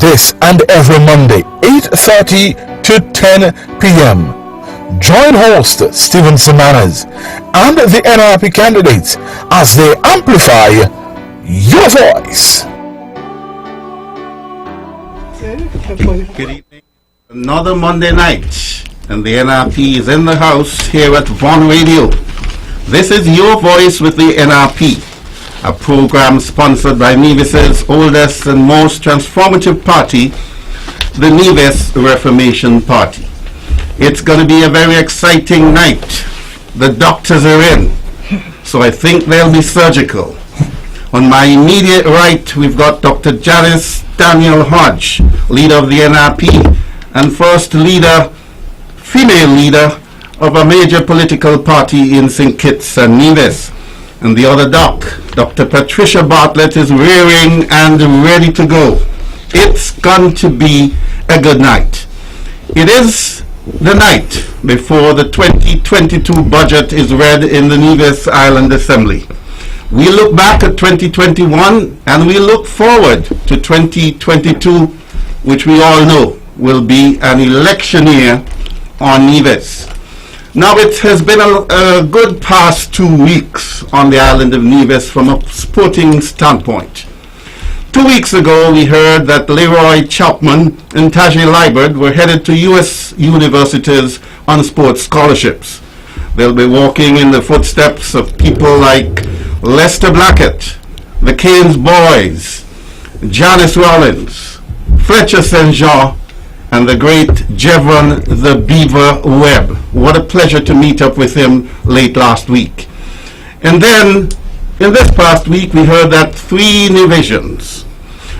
this and every Monday, 8:30 to 10 p.m. Join host Stephen Semanas and the NRP candidates as they amplify your voice. Good evening. Another Monday night, and the NRP is in the house here at Von Radio. This is Your Voice with the NRP, a program sponsored by Nevis's oldest and most transformative party, the Nevis Reformation Party. It's going to be a very exciting night. The doctors are in, so I think they'll be surgical. On my immediate right, we've got Dr. Janice Daniel Hodge, leader of the NRP, and first leader, female leader, of a major political party in St. Kitts and Nevis. And the other Dr. Patricia Bartlett, is rearing and ready to go. It's going to be a good night. It is the night before the 2022 budget is read in the Nevis Island Assembly. We look back at 2021 and we look forward to 2022, which we all know will be an election year on Nevis. Now, it has been a good past 2 weeks on the island of Nevis from a sporting standpoint. 2 weeks ago, we heard that Leroy Chapman and Tajay Liburd were headed to U.S. universities on sports scholarships. They'll be walking in the footsteps of people like Lester Blackett, the Keynes Boys, Janice Rollins, Fletcher St. Jean, and the great Jevon the Beaver Webb. What a pleasure to meet up with him late last week. And then, in this past week, we heard that 3 divisions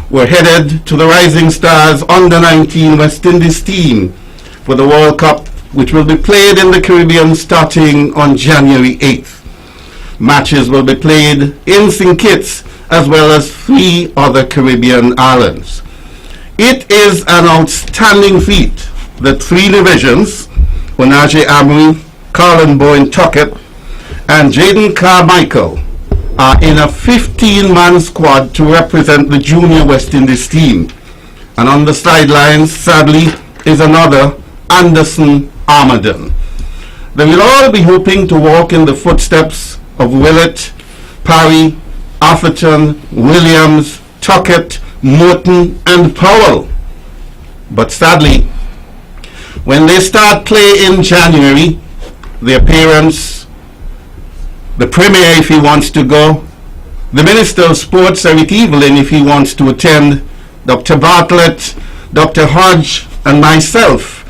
were headed to the Rising Stars Under-19 West Indies team for the World Cup, which will be played in the Caribbean starting on January 8th. Matches will be played in St. Kitts as well as 3 other Caribbean islands. It is an outstanding feat that 3 divisions, Onaje Amory, Carlin Bowen Tuckett, and Jaden Carmichael, are in a 15-man squad to represent the junior West Indies team. And on the sidelines, sadly, is another Anderson Armadon. They will all be hoping to walk in the footsteps of Willett, Parry, Atherton, Williams, Tuckett, Morton, and Powell. But sadly, when they start play in January, the appearance, the Premier if he wants to go, the Minister of Sports Eric Evelyn if he wants to attend, Dr. Bartlett, Dr. Hodge, and myself,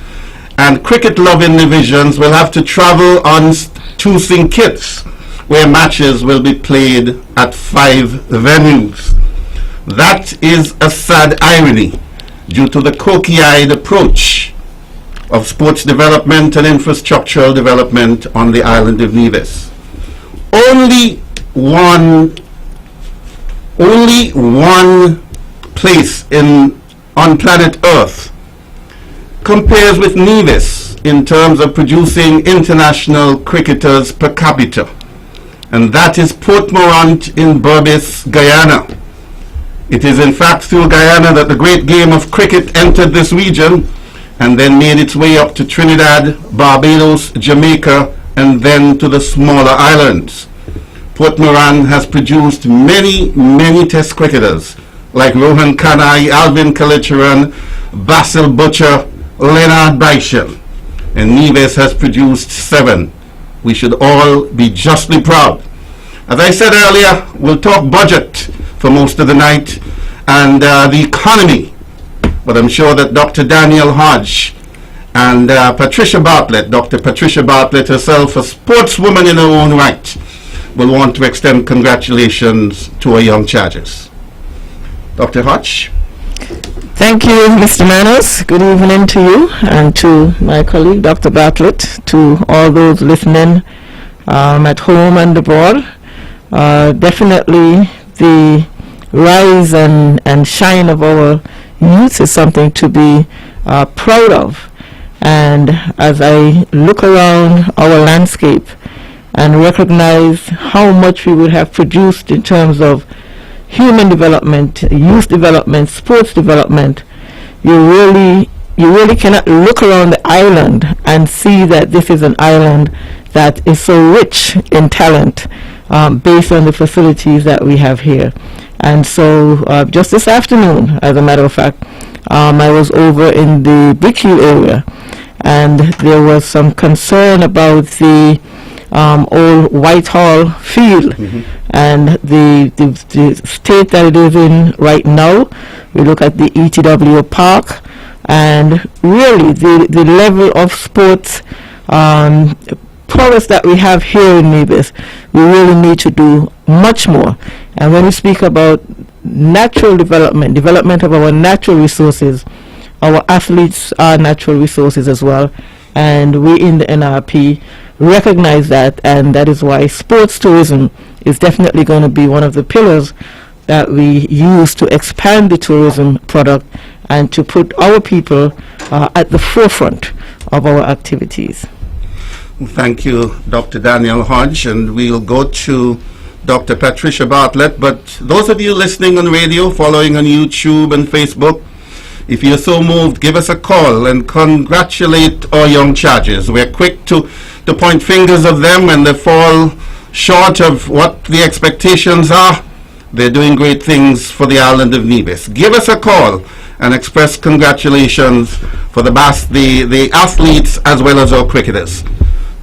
and cricket-loving divisions will have to travel on to St. Kitts, where matches will be played at 5 venues. That is a sad irony due to the cocky-eyed approach of sports development and infrastructural development on the island of Nevis. Only one place on planet Earth compares with Nevis in terms of producing international cricketers per capita, and that is Port Morant in Berbice, Guyana. It is in fact through Guyana that the great game of cricket entered this region and then made its way up to Trinidad, Barbados, Jamaica, and then to the smaller islands. Port Moran has produced many test cricketers like Rohan Kanai, Alvin Kalicharan, Basil Butcher, Leonard Baishan, and Nevis has produced 7. We should all be justly proud. As I said earlier, we'll talk budget for most of the night and the economy, but I'm sure that Dr. Daniel Hodge and Patricia Bartlett, Dr. Patricia Bartlett herself, a sportswoman in her own right, will want to extend congratulations to our young charges. Dr. Hodge. Thank you, Mr. Manos. Good evening to you and to my colleague, Dr. Bartlett, to all those listening at home and abroad. Definitely the rise and shine of our youth is something to be proud of. And as I look around our landscape and recognize how much we would have produced in terms of human development, youth development, sports development, you really cannot look around the island and see that this is an island that is so rich in talent, based on the facilities that we have here. And so just this afternoon, as a matter of fact, I was over in the Brick Hill area, and there was some concern about the old Whitehall field, and the state that it is in right now. We look at the ETW Park, and really the level of sports progress that we have here in Nevis, we really need to do much more. And when we speak about natural development of our natural resources, our athletes are natural resources as well, and we in the NRP recognize that, and that is why sports tourism is definitely going to be one of the pillars that we use to expand the tourism product and to put our people at the forefront of our activities. Thank you, Dr. Daniel Hodge, and we'll go to Dr. Patricia Bartlett. But those of you listening on radio, following on YouTube and Facebook, if you're so moved, give us a call and congratulate our young charges. We're quick to point fingers at them when they fall short of what the expectations are. They're doing great things for the island of Nevis. Give us a call and express congratulations for the athletes as well as our cricketers.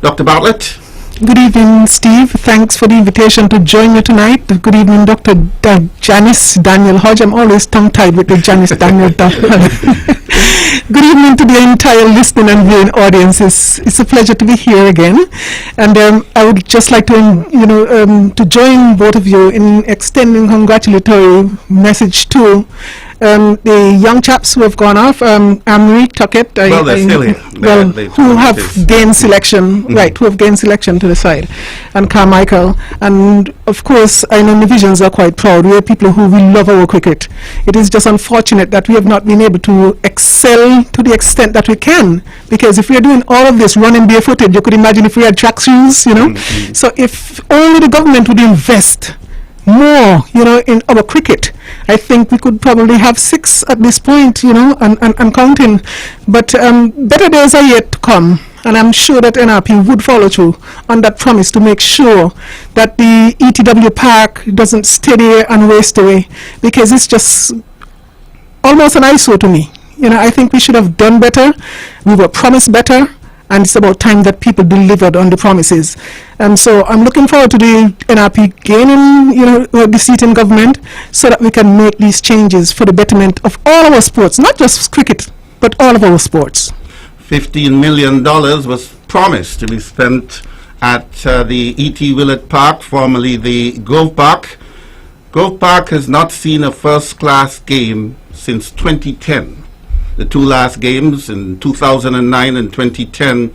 Dr. Bartlett? Good evening, Steve. Thanks for the invitation to join you tonight. Good evening, Dr. Janice Daniel Hodge. I'm always tongue-tied with the Janice Daniel. Good evening to the entire listening and viewing audience. It's a pleasure to be here again. And I would just like to, to join both of you in extending congratulatory message to the young chaps who have gone off, Amory, Tuckett, they're still here. Who have gained selection, who have gained selection to the side, and Carmichael. And of course, I know Nevisians are quite proud. We are people who we love our cricket. It is just unfortunate that we have not been able to excel to the extent that we can, because if we are doing all of this running barefooted, you could imagine if we had track shoes, So if only the government would invest more, in our cricket, I think we could probably have 6 at this point, and counting. But better days are yet to come, and I'm sure that NRP would follow through on that promise to make sure that the ETW Park doesn't stay there and waste away, because it's just almost an eyesore to me. I think we should have done better. We were promised better, and it's about time that people delivered on the promises. And so I'm looking forward to the NRP gaining, the seat in government, so that we can make these changes for the betterment of all our sports, not just cricket, but all of our sports. $15 million was promised to be spent at the E.T. Willett Park, formerly the Grove Park. Grove Park has not seen a first-class game since 2010. The 2 last games in 2009 and 2010,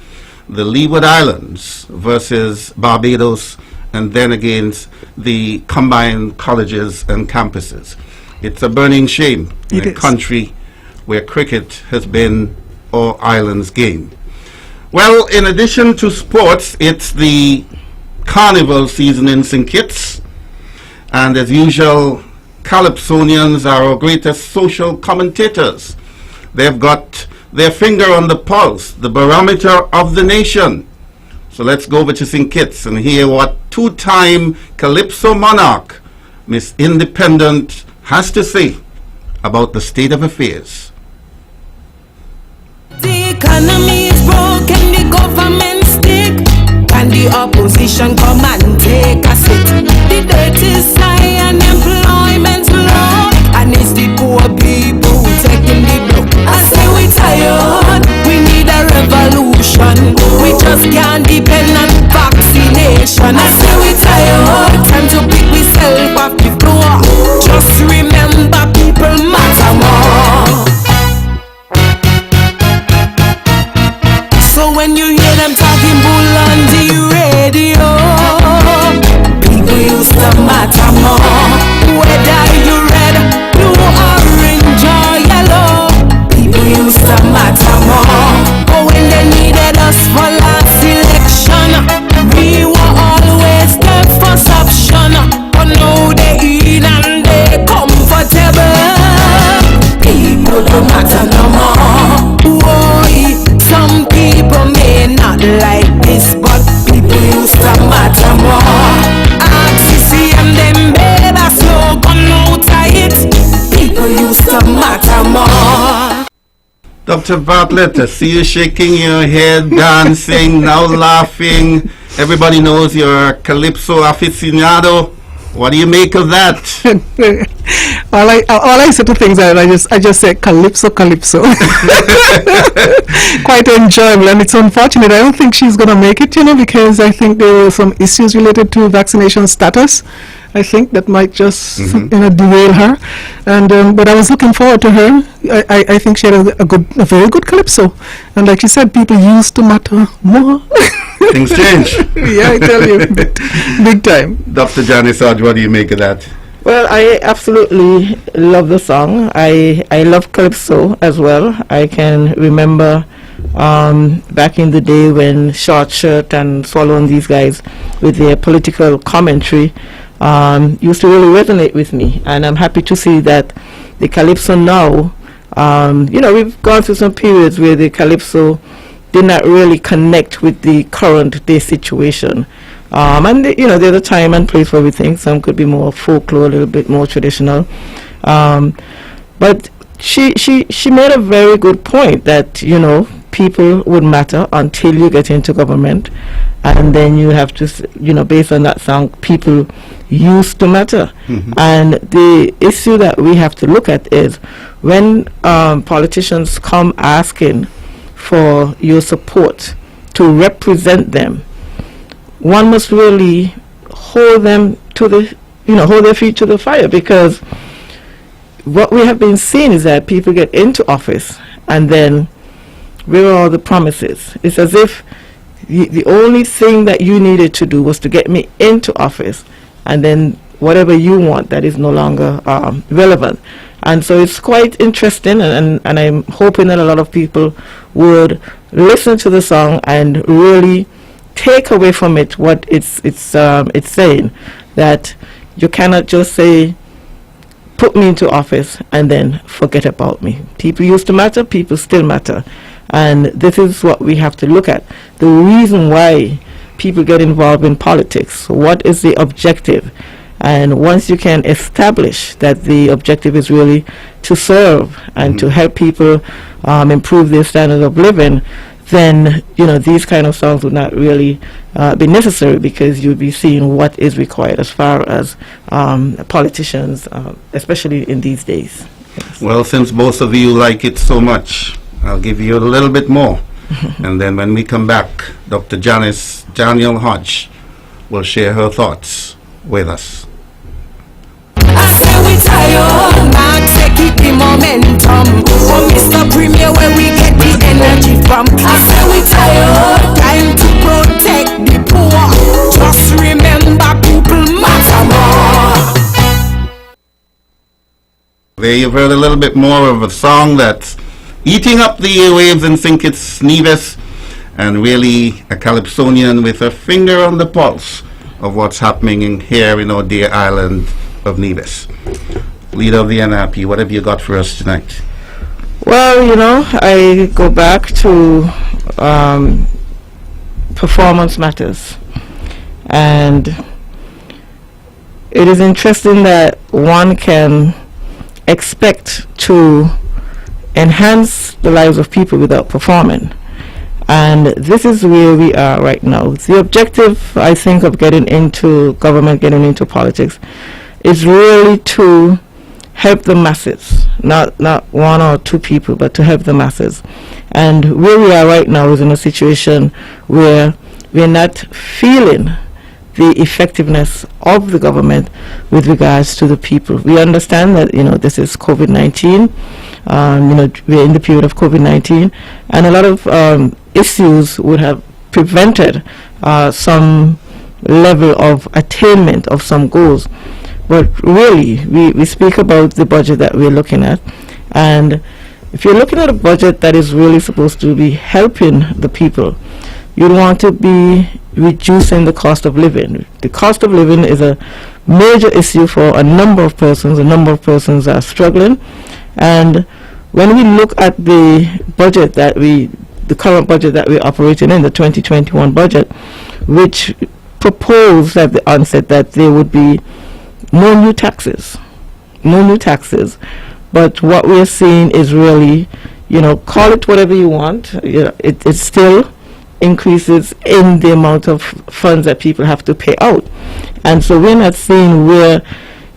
the Leeward Islands versus Barbados, and then against the combined colleges and campuses. It's a burning shame in a country where cricket has been our island's game. Well, in addition to sports, it's the carnival season in St. Kitts, and as usual, Calypsonians are our greatest social commentators. They've got their finger on the pulse, the barometer of the nation. So let's go over to St. Kitts and hear what 2-time Calypso monarch, Miss Independent, has to say about the state of affairs. The economy is broken, the government stick. Can the opposition come and take a seat? The dirt is high and employment's low, and it's the poor people who taking the blow. I say we tired, we need a revolution. We just can't depend on vaccination. I say we tired, time to pick myself off the floor. Just remember people matter more. So when you hear them talking bull on the radio, people used to matter more. Whether you red, blue, orange or yellow, more. Dr. Bartlett, I see you shaking your head, dancing, now laughing. Everybody knows you're a calypso aficionado. What do you make of that? all I say to things I just say calypso. Quite enjoyable, and it's unfortunate. I don't think she's gonna make it, because I think there were some issues related to vaccination status. I think that might just derail her, and but I was looking forward to her. I think she had a very good calypso, and like you said, people used to matter more. Things change. Yeah, I tell you, big time. Dr. Janice Hodge, what do you make of that? Well, I absolutely love the song. I love calypso as well. I can remember back in the day when Short Shirt and Swallow and these guys with their political commentary used to really resonate with me, and I'm happy to see that the calypso now, we've gone through some periods where the calypso did not really connect with the current day situation. And there's a time and place for everything. Some could be more folklore, a little bit more traditional. But she made a very good point that, people would matter until you get into government, and then you have to, based on that song, people used to matter. And the issue that we have to look at is when politicians come asking for your support to represent them, one must really hold them to hold their feet to the fire, because what we have been seeing is that people get into office and then where are all the promises? It's as if the only thing that you needed to do was to get me into office, and then whatever you want, that is no longer relevant. And so it's quite interesting, and I'm hoping that a lot of people would listen to the song and really take away from it what it's saying, that you cannot just say, put me into office and then forget about me. People used to matter, people still matter. And this is what we have to look at. The reason why people get involved in politics. What is the objective? And once you can establish that the objective is really to serve and to help people improve their standard of living, then these kind of songs would not really be necessary, because you'll be seeing what is required as far as politicians, especially in these days. Yes. Well, since both of you like it so much, I'll give you a little bit more. And then when we come back, Dr. Daniel Hodge will share her thoughts with us. I say we tired, Max, say keep the momentum. For Mr. Premier, where we get the energy from. I say we tired, time to protect the poor. Just remember, people matter more. There you've heard a little bit more of a song that's eating up the airwaves in St. Kitts Nevis, and really a Calypsonian with a finger on the pulse of what's happening here in our dear island of Nevis. Leader of the NRP, what have you got for us tonight? Well, I go back to performance matters, and it is interesting that one can expect to enhance the lives of people without performing. And this is where we are right now. The objective, I think, of getting into government, getting into politics, is really to help the masses, not one or two people, but to help the masses. And where we are right now is in a situation where we're not feeling the effectiveness of the government with regards to the people. We understand that this is COVID-19. We're in the period of COVID-19, and a lot of issues would have prevented some level of attainment of some goals. But really, we speak about the budget that we're looking at, and if you're looking at a budget that is really supposed to be helping the people, you'd want to be reducing the cost of living. The cost of living is a major issue for a number of persons. A number of persons are struggling, and when we look at the budget the current budget that we're operating in, the 2021 budget, which proposed at the onset that there would be no new taxes. But what we're seeing is really, call it whatever you want. It still increases in the amount of funds that people have to pay out. And so we're not seeing where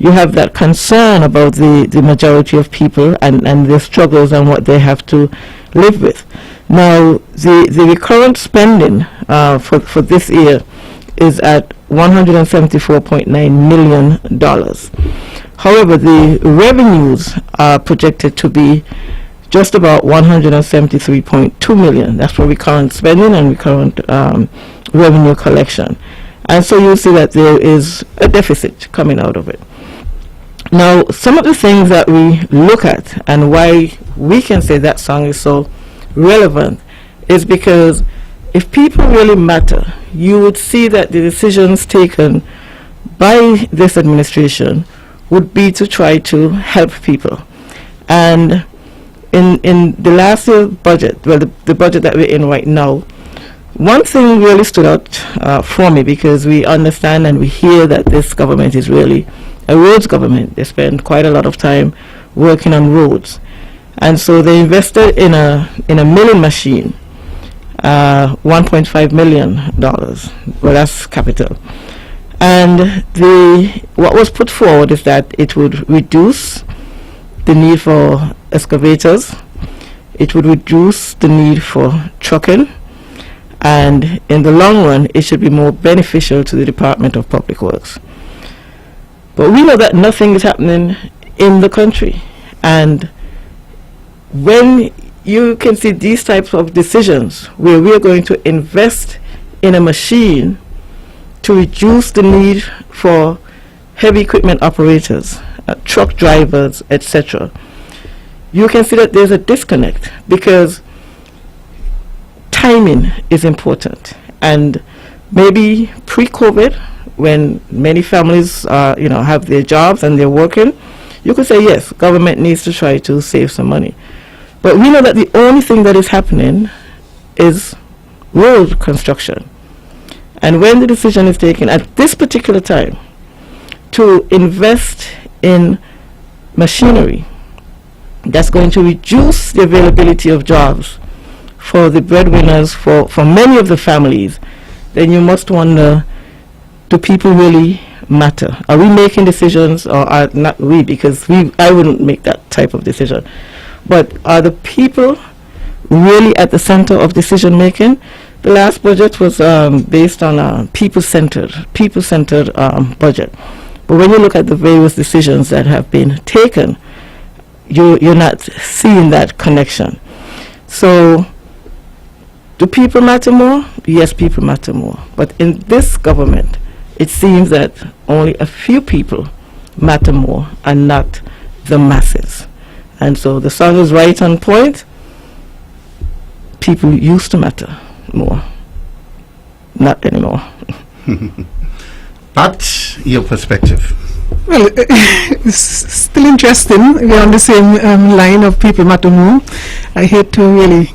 you have that concern about the majority of people and their struggles and what they have to live with. Now, the recurrent spending for this year is at $174.9 million. However, the revenues are projected to be just about $173.2 million. That's for recurrent spending and recurrent revenue collection. And so you'll see that there is a deficit coming out of it. Now, some of the things that we look at and why we can say that song is so relevant is because if people really matter, you would see that the decisions taken by this administration would be to try to help people. And in the last year's budget, well, the budget that we're in right now, one thing really stood out for me, because we understand and we hear that this government is really a roads government. They spend quite a lot of time working on roads. And so they invested in a milling machine, $1.5 million. Well, that's capital. And what was put forward is that it would reduce the need for excavators, it would reduce the need for trucking, and in the long run it should be more beneficial to the Department of Public Works. But we know that nothing is happening in the country, and when you can see these types of decisions where we are going to invest in a machine to reduce the need for heavy equipment operators, truck drivers, etc., you can see that there's a disconnect, because timing is important. And maybe pre-COVID, when many families have their jobs and they're working, you could say, yes, government needs to try to save some money. But we know that the only thing that is happening is road construction. And when the decision is taken at this particular time to invest in machinery that's going to reduce the availability of jobs for the breadwinners, for many of the families, then you must wonder, do people really matter? Are we making decisions, or are not we? Because I wouldn't make that type of decision. But are the people really at the center of decision making? The last budget was based on a people-centered budget. But when you look at the various decisions that have been taken, you're not seeing that connection. So, do people matter more? Yes, people matter more. But in this government, it seems that only a few people matter more and not the masses. And so the song is right on point. People used to matter more. Not anymore. That's your perspective. Well, it's still interesting. We're on the same line of people matter more. I hate to really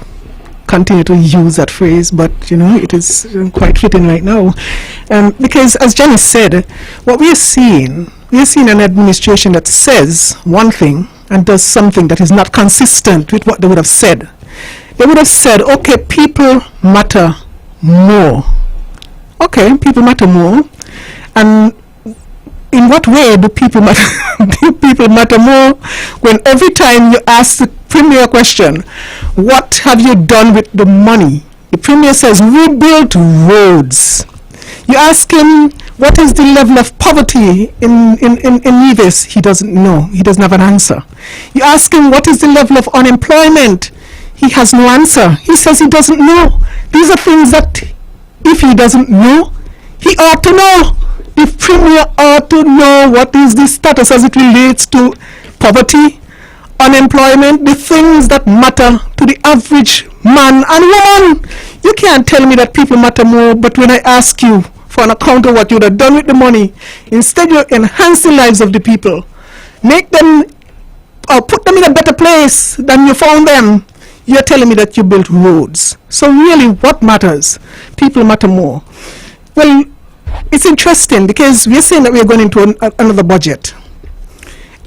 continue to use that phrase, but it is quite fitting right now, because as Jenny said, what we are seeing an administration that says one thing and does something that is not consistent with what they would have said. They would have said, okay, people matter more. Okay, people matter more. And in what way do people matter? Do people matter more when every time you ask the Premier a question, what have you done with the money? The Premier says, we built roads. You ask him, what is the level of poverty in Nevis? He doesn't know. He doesn't have an answer. You ask him, what is the level of unemployment? He has no answer. He says he doesn't know. These are things that if he doesn't know, he ought to know. The Premier ought to know what is the status as it relates to poverty, unemployment, the things that matter to the average man and woman. You can't tell me that people matter more, but when I ask you for an account of what you would have done with the money, instead you enhance the lives of the people, make them or put them in a better place than you found them, you're telling me that you built roads. So really, what matters? People matter more. Well, it's interesting because we're saying that we're going into another budget.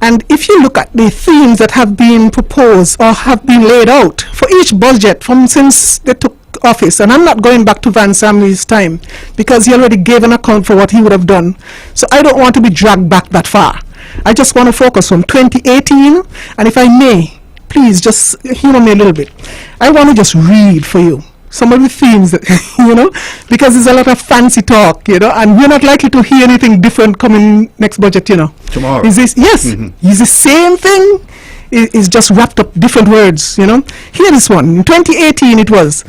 And if you look at the themes that have been proposed or have been laid out for each budget from since they took office, and I'm not going back to Van Samley's time because he already gave an account for what he would have done, so I don't want to be dragged back that far. I just want to focus on 2018, and if I may, please just humor me a little bit. I want to just read for you some of the themes that, because there's a lot of fancy talk, and we're not likely to hear anything different coming next budget, Tomorrow. Is this, yes, is the same thing, is just wrapped up different words, Here this one, in 2018 it was,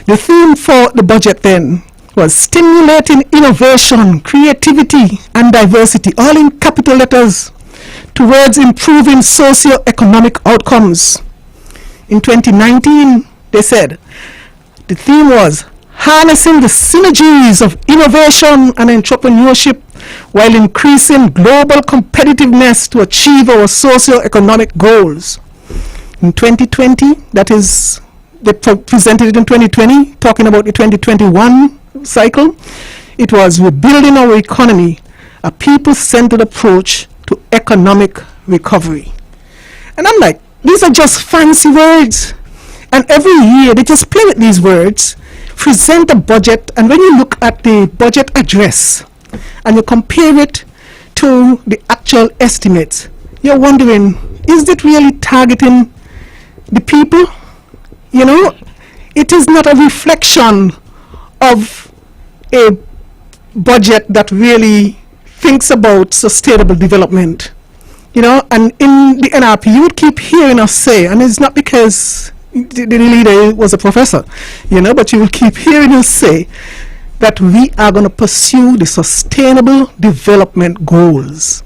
the theme for the budget then was stimulating innovation, creativity and diversity, all in capital letters, towards improving socio-economic outcomes. In 2019, they said, the theme was harnessing the synergies of innovation and entrepreneurship while increasing global competitiveness to achieve our socio-economic goals. In 2020, that is, they presented it in 2020, talking about the 2021 cycle, it was rebuilding our economy, a people-centered approach to economic recovery. And I'm like, these are just fancy words. And every year they just play with these words, present a budget, and when you look at the budget address and you compare it to the actual estimates, you're wondering, is it really targeting the people? It is not a reflection of a budget that really thinks about sustainable development. And in the NRP, you would keep hearing us say, and it's not because the leader was a professor, but you will keep hearing us say that we are going to pursue the sustainable development goals.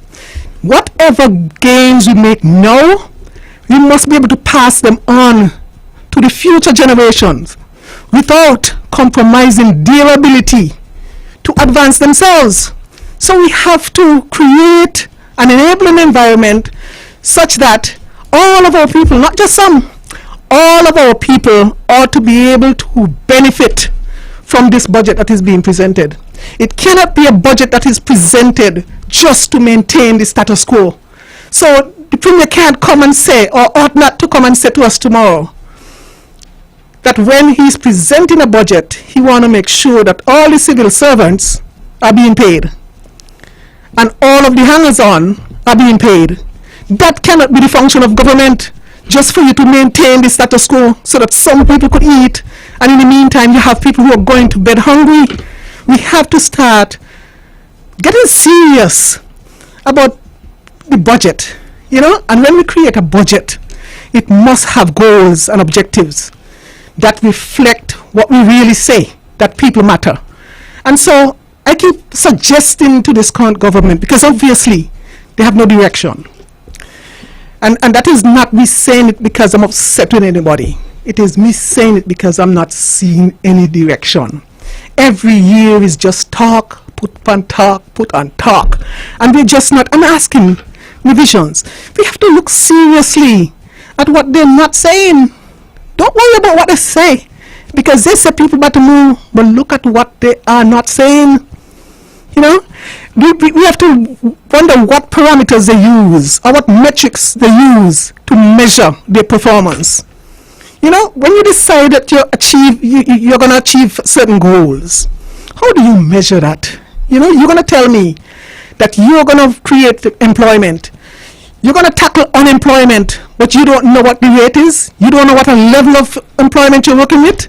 Whatever gains we make now, we must be able to pass them on to the future generations without compromising their ability to advance themselves. So we have to create an enabling environment such that all of our people, not just some, all of our people ought to be able to benefit from this budget that is being presented. It cannot be a budget that is presented just to maintain the status quo. So the Premier can't come and say, or ought not to come and say to us tomorrow, that when he's presenting a budget, he want to make sure that all the civil servants are being paid and all of the hangers-on are being paid. That cannot be the function of government, just for you to maintain the status quo so that some people could eat, and in the meantime you have people who are going to bed hungry. We have to start getting serious about the budget, and when we create a budget, it must have goals and objectives that reflect what we really say, that people matter. And so I keep suggesting to this current government, because obviously they have no direction. And that is not me saying it because I'm upset with anybody. It is me saying it because I'm not seeing any direction. Every year is just talk, put on talk. And we're just not, I'm asking revisions. We have to look seriously at what they're not saying. Don't worry about what they say, because they say people better move, but look at what they are not saying. We have to wonder what parameters they use or what metrics they use to measure their performance. When you decide that you're going to achieve certain goals, how do you measure that? You're going to tell me that you're going to create employment. You're going to tackle unemployment, but you don't know what the rate is. You don't know what a level of employment you're working with.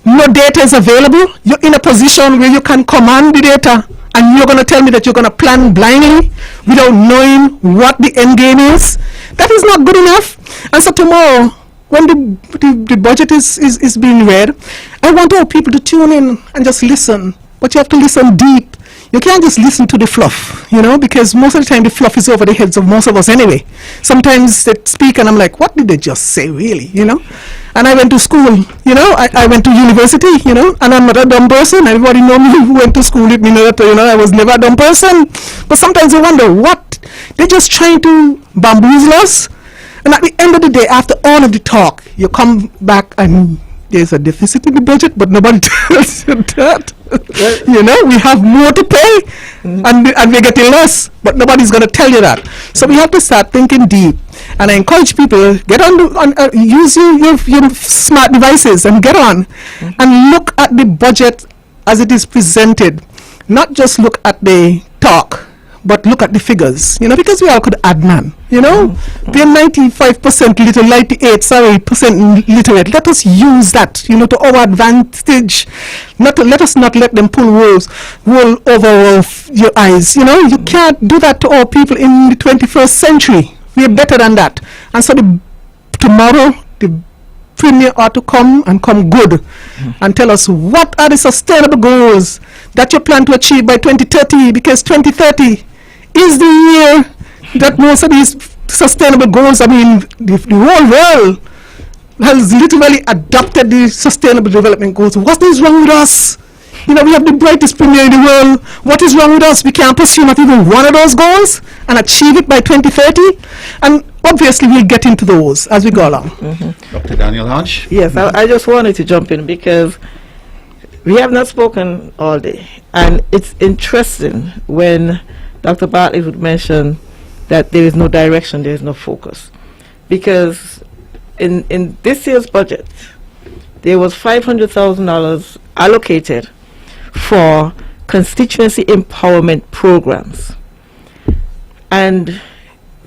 No data is available. You're in a position where you can command the data, and you're going to tell me that you're going to plan blindly without knowing what the end game is. That is not good enough. And so tomorrow, when the budget is being read, I want all people to tune in and just listen. But you have to listen deep. You can't just listen to the fluff, because most of the time the fluff is over the heads of most of us anyway. Sometimes they speak and I'm like, what did they just say really, And I went to school, I went to university, and I'm not a dumb person. Everybody know me who went to school with me, that, I was never a dumb person. But sometimes I wonder, what? They're just trying to bamboozle us. And at the end of the day, after all of the talk, you come back and there's a deficit in the budget, but nobody tells you that. You know, we have more to pay, and we're getting less, but nobody's going to tell you that. So we have to start thinking deep. And I encourage people, get use your smart devices and get on and look at the budget as it is presented. Not just look at the talk, but look at the figures, you know, because we all could add man, you know. We're 95% literate, 98% literate. Let us use that, you know, to our advantage. Let us not let them pull wool over your eyes, you know. You can't do that to our people in the 21st century. We're better than that. And so tomorrow, the Premier ought to come good and tell us what are the sustainable goals that you plan to achieve by 2030, because 2030 is the year that most of these sustainable goals, I mean, the whole world has literally adopted the sustainable development goals. What is wrong with us? You know, we have the brightest premier in the world. What is wrong with us? We can't pursue not even one of those goals and achieve it by 2030. And obviously, we'll get into those as we go along. Dr. Daniel Hodge? Yes, I just wanted to jump in because we have not spoken all day. And it's interesting when Dr. Bartlett would mention that there is no direction, there is no focus. Because in this year's budget, there was $500,000 allocated for constituency empowerment programs. And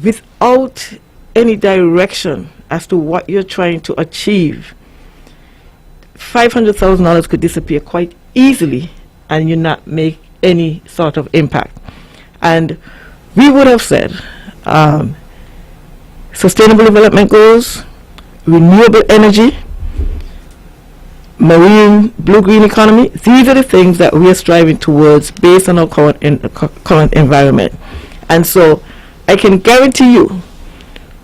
without any direction as to what you're trying to achieve, $500,000 could disappear quite easily and you not make any sort of impact. And we would have said sustainable development goals, renewable energy, marine, blue-green economy. These are the things that we are striving towards based on our current environment. And so I can guarantee you,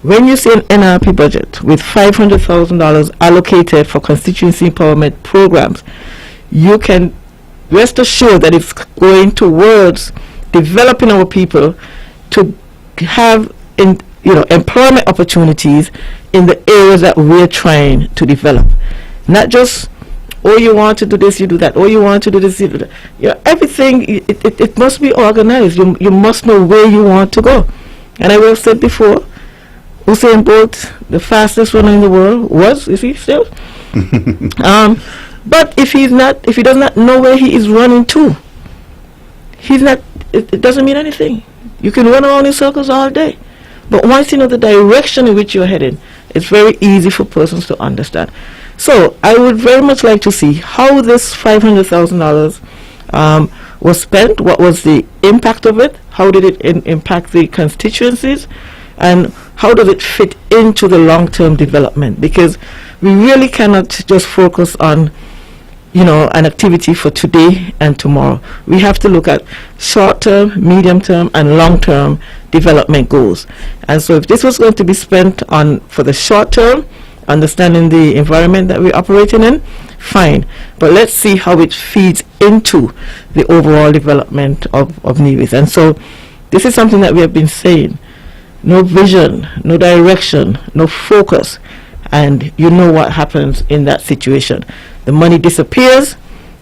when you see an NRP budget with $500,000 allocated for constituency empowerment programs, you can rest assured that it's going towards developing our people to have employment opportunities in the areas that we're trying to develop. Not just, oh, you want to do this, you do that. Oh, you want to do this, you do that. You know, everything, it must be organized. You must know where you want to go. And I will have said before, Usain Bolt, the fastest runner in the world, is he still? But if he does not know where he is running to, it doesn't mean anything. You can run around in circles all day. But once you know the direction in which you're heading, it's very easy for persons to understand. So I would very much like to see how this $500,000 was spent. What was the impact of it? How did it impact the constituencies? And how does it fit into the long-term development? Because we really cannot just focus on, an activity for today and tomorrow. We have to look at short-term, medium-term, and long-term development goals. And so if this was going to be spent for the short term, understanding the environment that we're operating in, fine. But let's see how it feeds into the overall development of Nevis. And so this is something that we have been saying. No vision, no direction, no focus. And you know what happens in that situation. The money disappears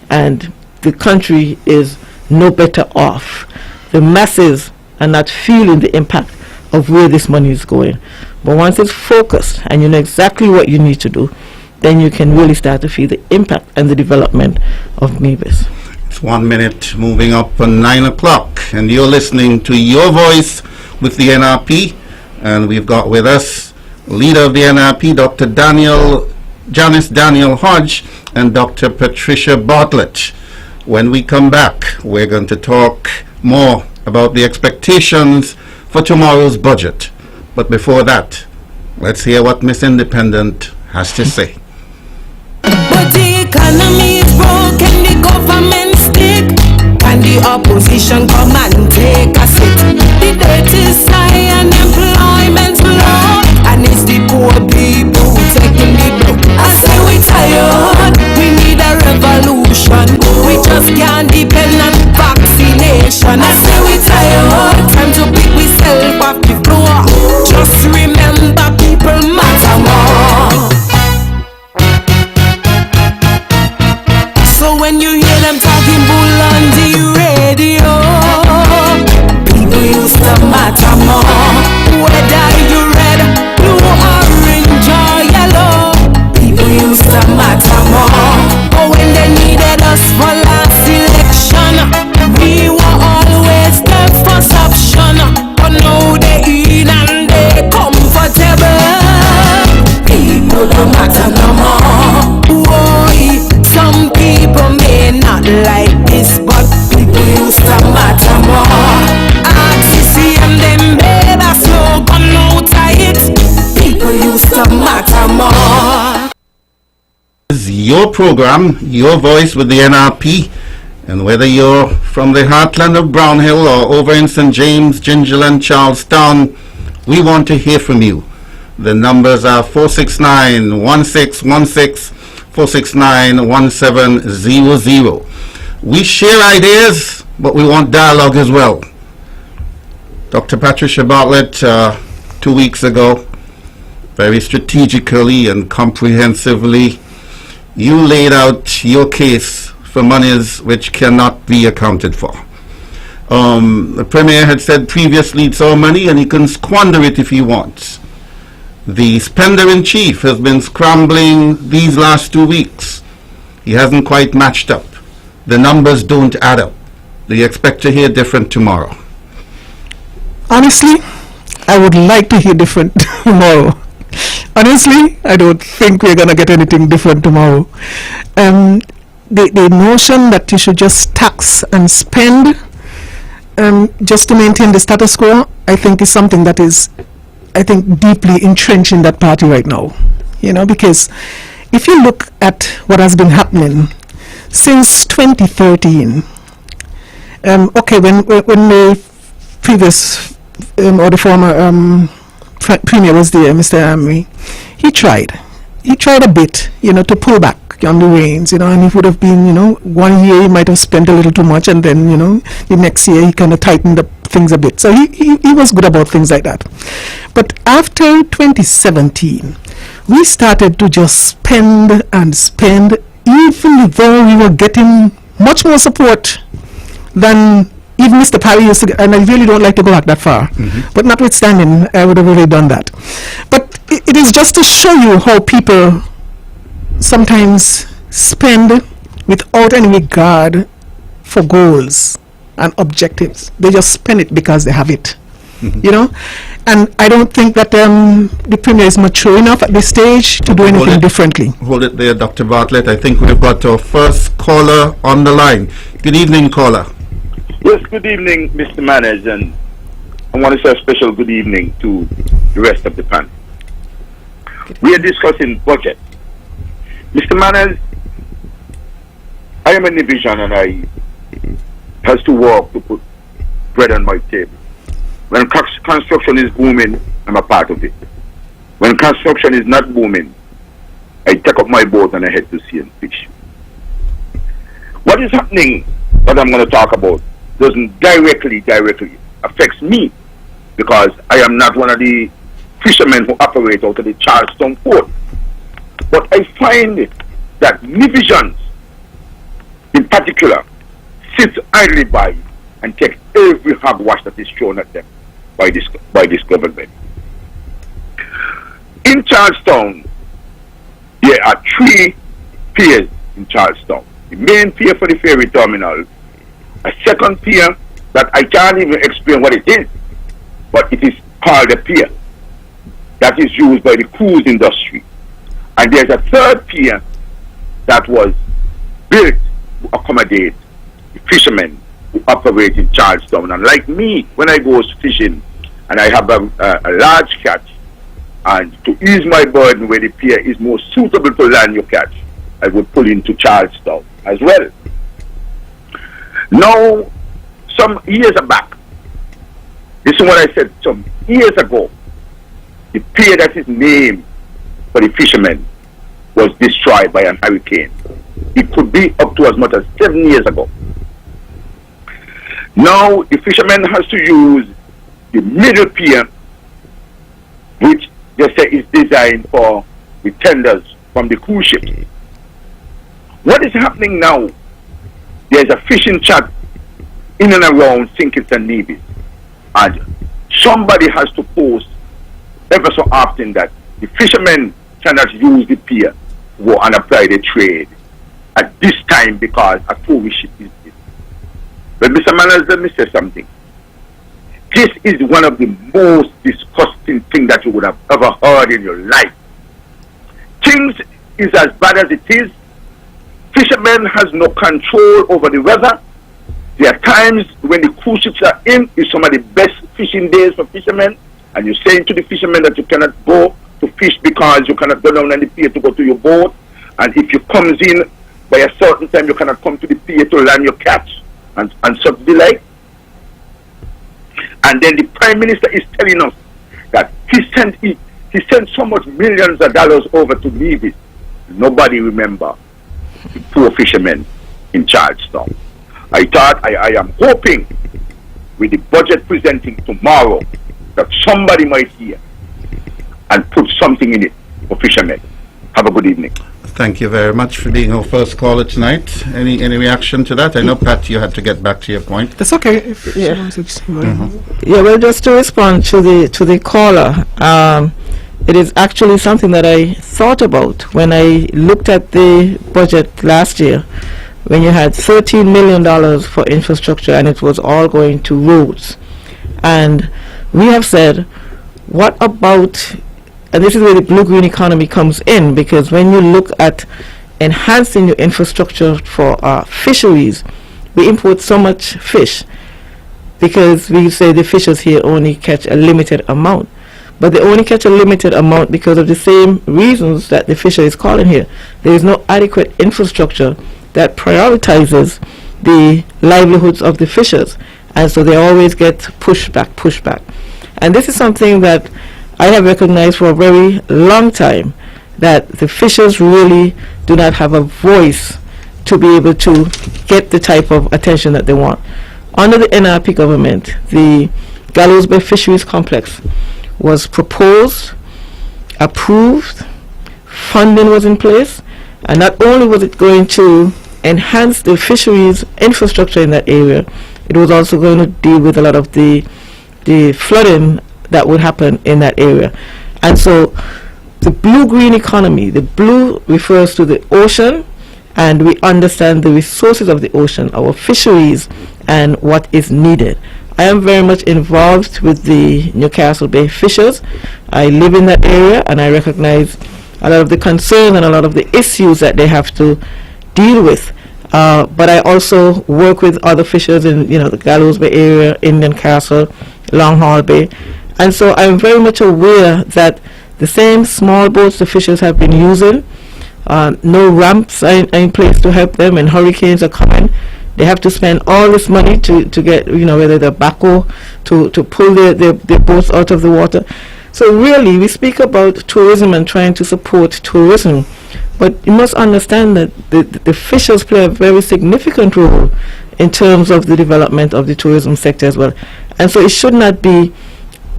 and the country is no better off. The masses are not feeling the impact of where this money is going. But once it's focused and you know exactly what you need to do, then you can really start to feel the impact and the development of Nevis. It's 1 minute moving up on 9 o'clock, and you're listening to Your Voice with the NRP, and we've got with us leader of the NRP, Dr. Janice Daniel Hodge, and Dr. Patricia Bartlett. When we come back, we're going to talk more about the expectations for tomorrow's budget. But before that, let's hear what Miss Independent has to say. But the economy is broken, the government stick, and the opposition come and take a seat. The debt is high and employment's low, and it's the poor people who taking the blow. I say we tired, we need a revolution. We just can't depend on vaccination. I say we tired, time to pick we self off the floor. Just remember people matter more. So when you hear them talking is your program, your voice with the NRP. And whether you're from the heartland of Brown Hill or over in St. James, Gingerland, Charlestown, we want to hear from you. The numbers are 469-1616, 469-1700. We share ideas, but we want dialogue as well. Dr. Patricia Bartlett, 2 weeks ago, very strategically and comprehensively, you laid out your case for monies which cannot be accounted for. The Premier had said previously it's our money and he can squander it if he wants. The spender-in-chief has been scrambling these last 2 weeks. He hasn't quite matched up. The numbers don't add up. Do you expect to hear different tomorrow? Honestly, I would like to hear different tomorrow. Honestly, I don't think we're going to get anything different tomorrow. The notion that you should just tax and spend just to maintain the status quo, I think is something that is, I think, deeply entrenched in that party right now. You know, because if you look at what has been happening since 2013, okay, when the previous or the former Premier was there, Mr. Amri, he tried a bit, you know, to pull back on the reins, you know, and it would have been, you know, 1 year he might have spent a little too much, and then, you know, the next year he kind of tightened up things a bit. So he was good about things like that. But after 2017, we started to just spend and spend, even though we were getting much more support than even Mr. Parry used to get, and I really don't like to go back that far. But notwithstanding, I would have already done that. But it is just to show you how people sometimes spend without any regard for goals and objectives. They just spend it because they have it. You know? And I don't think that the Premier is mature enough at this stage to do anything differently. Hold it there, Dr. Bartlett. I think we've got our first caller on the line. Good evening, caller. Yes, good evening, Mr. Manners, and I want to say a special good evening to the rest of the panel. We are discussing budget. Mr. Manners, I am in the division and I has to work to put bread on my table. When construction is booming, I'm a part of it. When construction is not booming, I take up my boat and I head to sea and fish. What is happening that I'm going to talk about doesn't directly affects me, because I am not one of the fishermen who operate out of the Charlestown port. But I find that divisions in particular sit idly by and take every hogwash that is thrown at them by this government. In Charlestown, there are 3 piers in Charlestown. The main pier for the ferry terminal, a second pier that I can't even explain what it is, but it is called a pier that is used by the cruise industry. And there's a third pier that was built to accommodate the fishermen who operate in Charlestown. And like me, when I go fishing and I have a large catch, and to ease my burden where the pier is more suitable to land your catch, I would pull into Charlestown as well. Now, some years back, this is what I said some years ago, the pier that is named for the fishermen was destroyed by an hurricane. It could be up to as much as 7 years ago. Now, the fishermen has to use the middle pier, which they say is designed for the tenders from the cruise ships. What is happening now? There's a fishing chat in and around St. Kitts and Nevis, and somebody has to post ever so often that the fishermen cannot use the pier to go and apply the trade at this time because a tourist ship is this. But Mr. Manners, let me say something. This is one of the most disgusting things that you would have ever heard in your life. Things is as bad as it is. Fishermen has no control over the weather. There are times when the cruise ships are in, it's some of the best fishing days for fishermen, and you're saying to the fishermen that you cannot go to fish because you cannot go down on the pier to go to your boat. And if you comes in by a certain time, you cannot come to the pier to land your catch and such the like. And then the Prime Minister is telling us that he sent so much millions of dollars over to Nevis. Nobody remember the poor fishermen in Charlestown. I am hoping with the budget presenting tomorrow that somebody might hear and put something in it for fishermen. Have a good evening. Thank you very much for being our first caller tonight. Any reaction to that? I know, Pat, you had to get back to your point. That's okay. If Yeah. she wants it. Yeah, well, just to respond to the caller, it is actually something that I thought about when I looked at the budget last year, when you had $13 million for infrastructure and it was all going to roads. And we have said, what about, and this is where the blue-green economy comes in, because when you look at enhancing your infrastructure for fisheries, we import so much fish because we say the fishers here only catch a limited amount. But they only catch a limited amount because of the same reasons that the fisher is calling here. There is no adequate infrastructure that prioritizes the livelihoods of the fishers. And so they always get pushback. And this is something that I have recognized for a very long time, that the fishers really do not have a voice to be able to get the type of attention that they want. Under the NRP government, the Gallows Bay Fisheries Complex was proposed, approved, funding was in place, and not only was it going to enhance the fisheries infrastructure in that area, it was also going to deal with a lot of the flooding that would happen in that area. And so the blue-green economy, the blue refers to the ocean, and we understand the resources of the ocean, our fisheries, and what is needed. I am very much involved with the Newcastle Bay fishers. I live in that area and I recognize a lot of the concerns and a lot of the issues that they have to deal with. But I also work with other fishers in the Gallows Bay area, Indian Castle, Long Haul Bay. And so I'm very much aware that the same small boats the fishers have been using, no ramps are in place to help them, and hurricanes are coming. They have to spend all this money to get, whether they're backhoe to pull their boats out of the water. So really, we speak about tourism and trying to support tourism, but you must understand that the fishers play a very significant role in terms of the development of the tourism sector as well. And so it should not be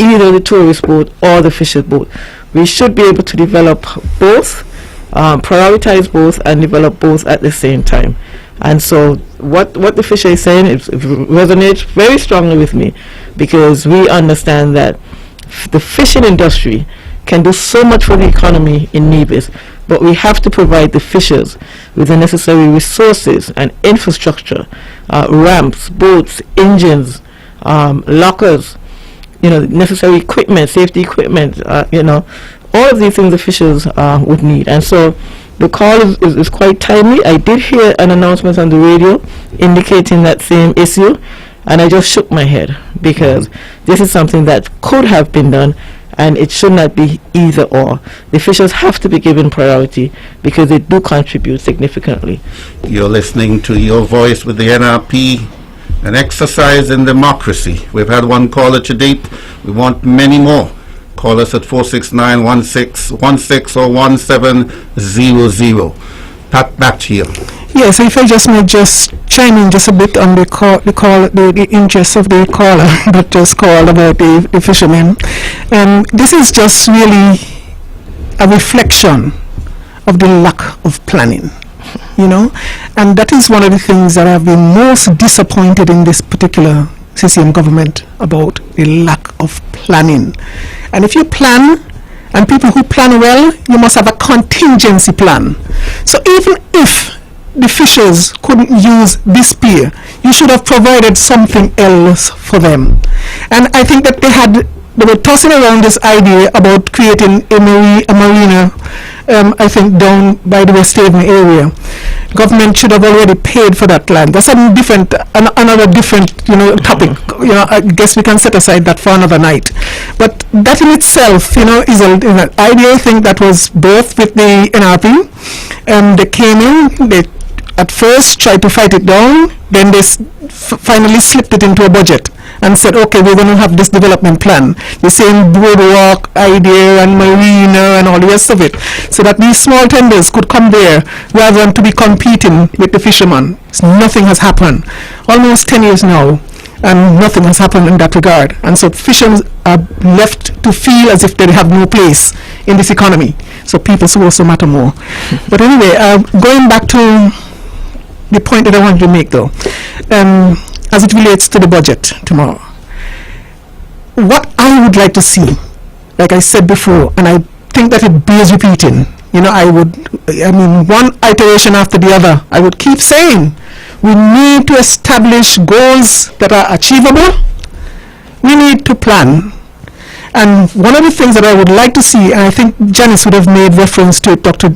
either the tourist boat or the fisher boat. We should be able to develop both, prioritize both, and develop both at the same time. And so what the fisher is saying it resonates very strongly with me, because we understand that the fishing industry can do so much for the economy in Nevis, but we have to provide the fishers with the necessary resources and infrastructure, ramps, boats, engines, lockers, necessary equipment, safety equipment, all of these things the fishers would need. And so the call is quite timely. I did hear an announcement on the radio indicating that same issue, and I just shook my head, because this is something that could have been done, and it should not be either or. The fishers have to be given priority because they do contribute significantly. You're listening to Your Voice with the NRP, an exercise in democracy. We've had one caller to date. We want many more. Call us at 469-1616 or 1700. Pat, back to you. Yes, if I may just chime in just a bit on the interest of the caller that just called about the fishermen. This is just really a reflection of the lack of planning, and that is one of the things that I've been most disappointed in this particular CCM government about, the lack of planning. And if you plan, and people who plan well, you must have a contingency plan. So even if the fishers couldn't use this pier, you should have provided something else for them. And I think that they were tossing around this idea about creating a marina, I think down by the West Haven area. Government should have already paid for that land. That's another different, topic. I guess we can set aside that for another night. But that in itself, is an ideal thing that was birthed with the NRP. They came in, they at first tried to fight it down, then they finally slipped it into a budget and said, okay, we're going to have this development plan, the same boardwalk idea and marina and all the rest of it, so that these small tenders could come there rather than to be competing with the fishermen. Nothing has happened. Almost 10 years now, and nothing has happened in that regard. And so fishermen are left to feel as if they have no place in this economy. So people also matter more. But anyway, going back to the point that I wanted to make, though, as it relates to the budget tomorrow, what I would like to see, like I said before, and I think that it bears repeating, one iteration after the other, I would keep saying, we need to establish goals that are achievable. We need to plan. And one of the things that I would like to see, and I think Janice would have made reference to it, Dr.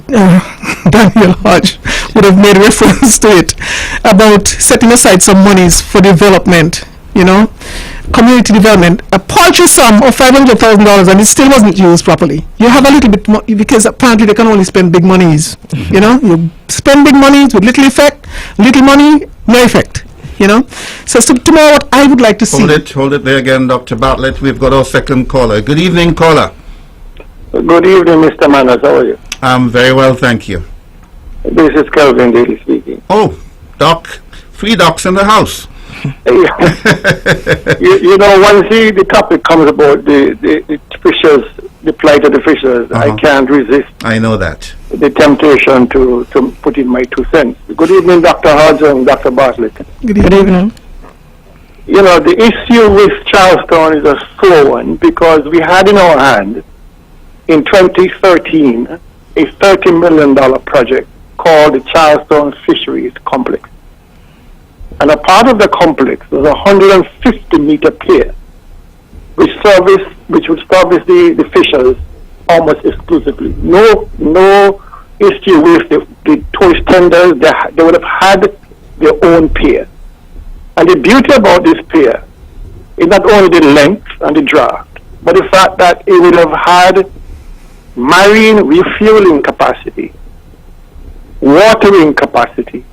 Daniel Hodge would have made reference to it, about setting aside some monies for development, community development. A paltry sum of $500,000, and it still wasn't used properly. You have a little bit more, because apparently they can only spend big monies. You spend big monies with little effect, little money, no effect. So tomorrow what I would like to see. Hold it there again, Dr. Bartlett. We've got our second caller. Good evening, caller. Good evening, Mr. Manners. How are you? I'm very well, thank you. This is Kelvin Daly speaking. Oh, Doc. 3 docs in the house. Once the topic comes about the fishers, the plight of the fishers, I can't resist. I know that. The temptation to put in my 2 cents. Good evening, Dr. Hodge and Dr. Bartlett. Good evening. The issue with Charlestown is a sore one, because we had in our hand, in 2013, a $30 million project called the Charlestown Fisheries Complex. And a part of the complex was a 150-meter pier, which would service the fishers almost exclusively. No issue with the tourist tenders. They would have had their own pier. And the beauty about this pier is not only the length and the draft, but the fact that it would have had marine refueling capacity, watering capacity,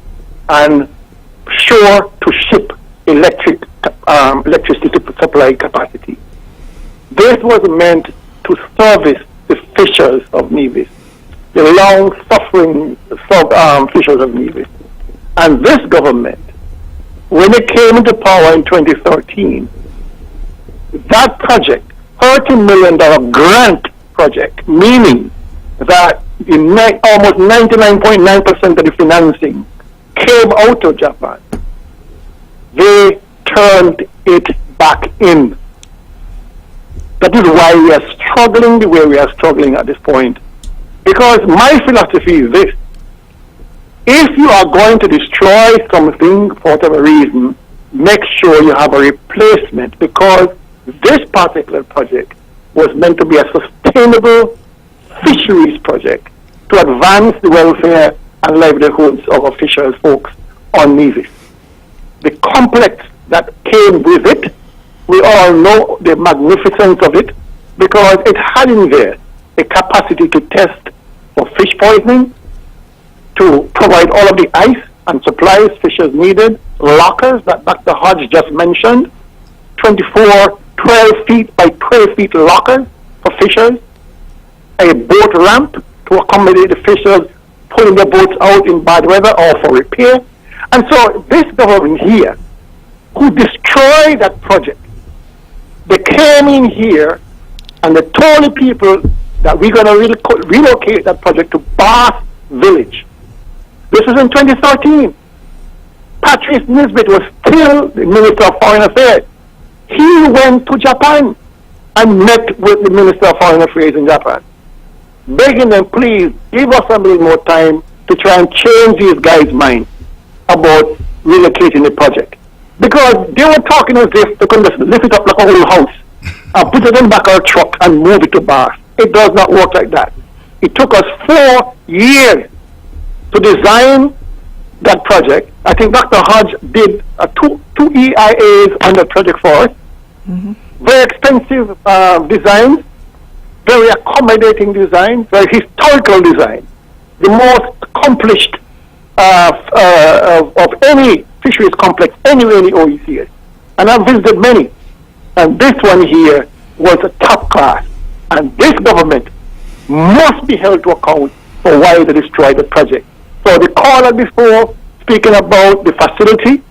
and shore-to-ship electricity supply capacity. This was meant to service the fishers of Nevis, the long-suffering fishers of Nevis. And this government, when it came into power in 2013, that project, $30 million grant project, meaning that almost 99.9% of the financing came out of Japan, they turned it back in. That is why we are struggling the way we are struggling at this point. Because my philosophy is this: if you are going to destroy something for whatever reason, make sure you have a replacement, because this particular project was meant to be a sustainable fisheries project to advance the welfare and livelihoods of our fishers folks on Nevis. The complex that came with it, we all know the magnificence of it, because it had in there a capacity to test for fish poisoning, to provide all of the ice and supplies fishers needed, lockers that Dr. Hodge just mentioned, 12 feet by 12 feet lockers for fishers, a boat ramp to accommodate the fishers pulling their boats out in bad weather or for repair. And so this government here, who destroyed that project, they came in here and they told the people that we're going to relocate that project to Bath Village. This was in 2013. Patrice Nisbet was still the Minister of Foreign Affairs. He went to Japan and met with the Minister of Foreign Affairs in Japan, begging them, please give us a little more time to try and change these guys' minds about relocating the project. Because they were talking as if they could just lift it up like a whole house and put it in the back of a truck and move it to Bath. It does not work like that. It took us 4 years to design, that project. I think Dr. Hodge did two EIAs on the project for us. Very expensive design, very accommodating design, very historical design, the most accomplished of any fisheries complex anywhere in the OECS. And I've visited many. And this one here was a top class. And this government must be held to account for why they destroyed the project. So the caller before, speaking about the facility,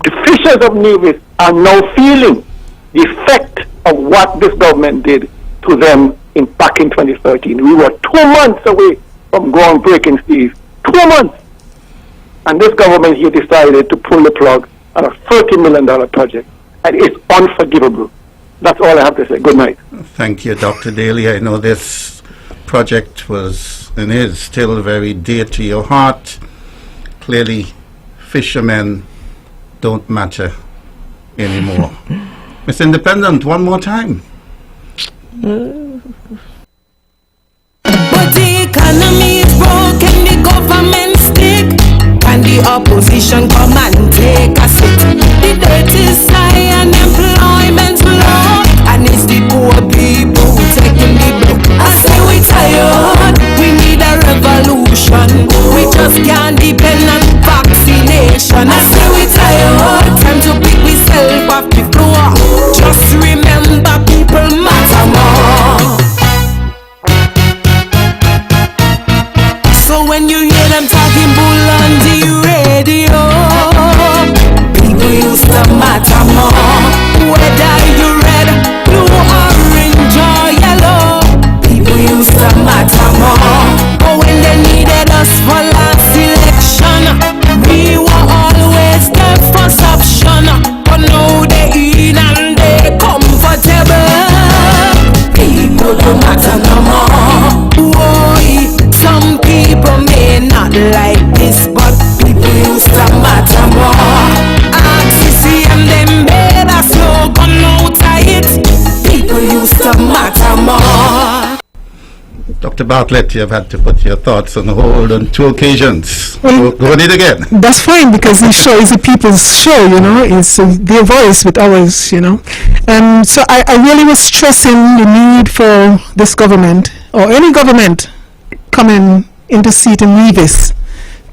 the fishers of Nevis are now feeling the effect of what this government did to them back in 2013. We were 2 months away from groundbreaking, Steve. 2 months. And this government here decided to pull the plug on a $30 million project. And it's unforgivable. That's all I have to say. Good night. Thank you, Dr. Daly. I know this project was and is still very dear to your heart. Clearly, fishermen don't matter anymore. Miss Independent, one more time. But the economy is broken, the government stick, and the opposition come and take a seat. The debt is high and employment's low, and it's the poor people who taking the blow. I say we tired, we need a revolution. We just can't depend on vaccination. I say we tired, time to pick myself off the floor. Just remember people matter more. So when you hear them talking bull on the radio, people used to matter more. Whether you red, blue, orange or yellow, people used to matter more. But when they needed us for last election, we were always the first option. But now they in and they comfortable. People don't matter no more. Boy, some people may not like this, but people used to matter more. RCCM them made a slogan out of it. People used to matter more. Dr. Bartlett, you've had to put your thoughts on hold on 2 occasions. Go on it again. That's fine, because this show is the people's show, you know. It's their voice with ours, you know. And so I really was stressing the need for this government, or any government coming into seat in Nevis,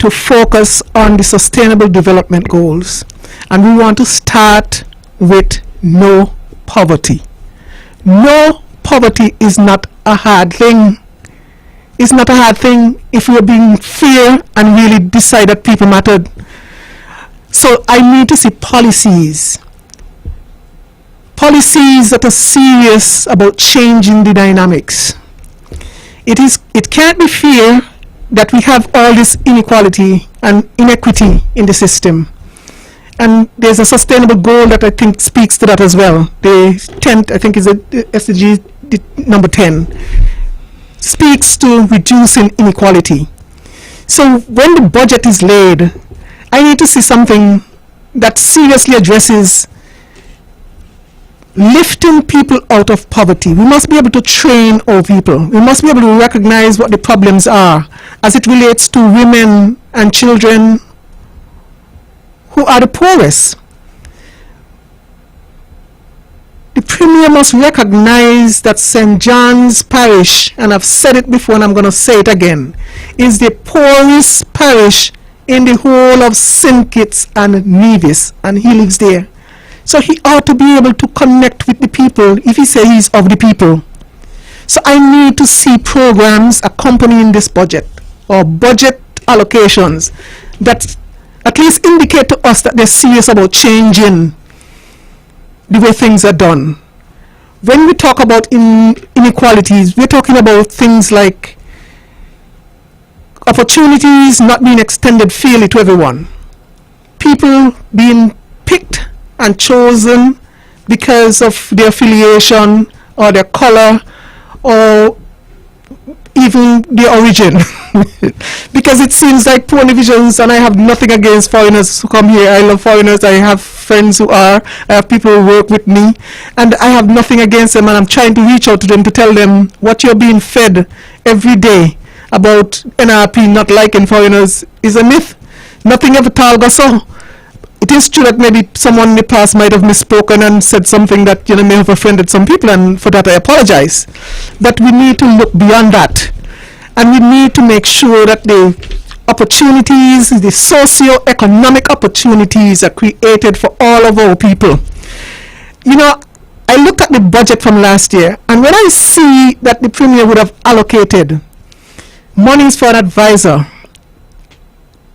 to focus on the sustainable development goals. And we want to start with no poverty. No poverty is not a hard thing. It's not a hard thing if we are being fair and really decide that people mattered. So I need to see policies that are serious about changing the dynamics. It can't be fair that we have all this inequality and inequity in the system. And there's a sustainable goal that I think speaks to that as well. The 10th, I think, is the SDG number 10. Speaks to reducing inequality. So when the budget is laid, I need to see something that seriously addresses lifting people out of poverty. We must be able to train our people. We must be able to recognize what the problems are as it relates to women and children who are the poorest. The Premier must recognize that St. John's Parish, and I've said it before and I'm going to say it again, is the poorest parish in the whole of St. Kitts and Nevis, and he lives there. So he ought to be able to connect with the people if he says he's of the people. So I need to see programs accompanying this budget, or budget allocations, that at least indicate to us that they're serious about changing the way things are done. When we talk about inequalities, we're talking about things like opportunities not being extended fairly to everyone. People being picked and chosen because of their affiliation or their color or even their origin. Because it seems like poor divisions, and I have nothing against foreigners who come here. I love foreigners. I have friends who are, I have people who work with me, and I have nothing against them, and I'm trying to reach out to them to tell them what you're being fed every day about NRP not liking foreigners is a myth. Nothing ever talgo so. It is true that maybe someone in the past might have misspoken and said something that may have offended some people, and for that I apologize. But we need to look beyond that, and we need to make sure that the opportunities, the socio-economic opportunities are created for all of our people. I looked at the budget from last year, and when I see that the Premier would have allocated monies for an advisor,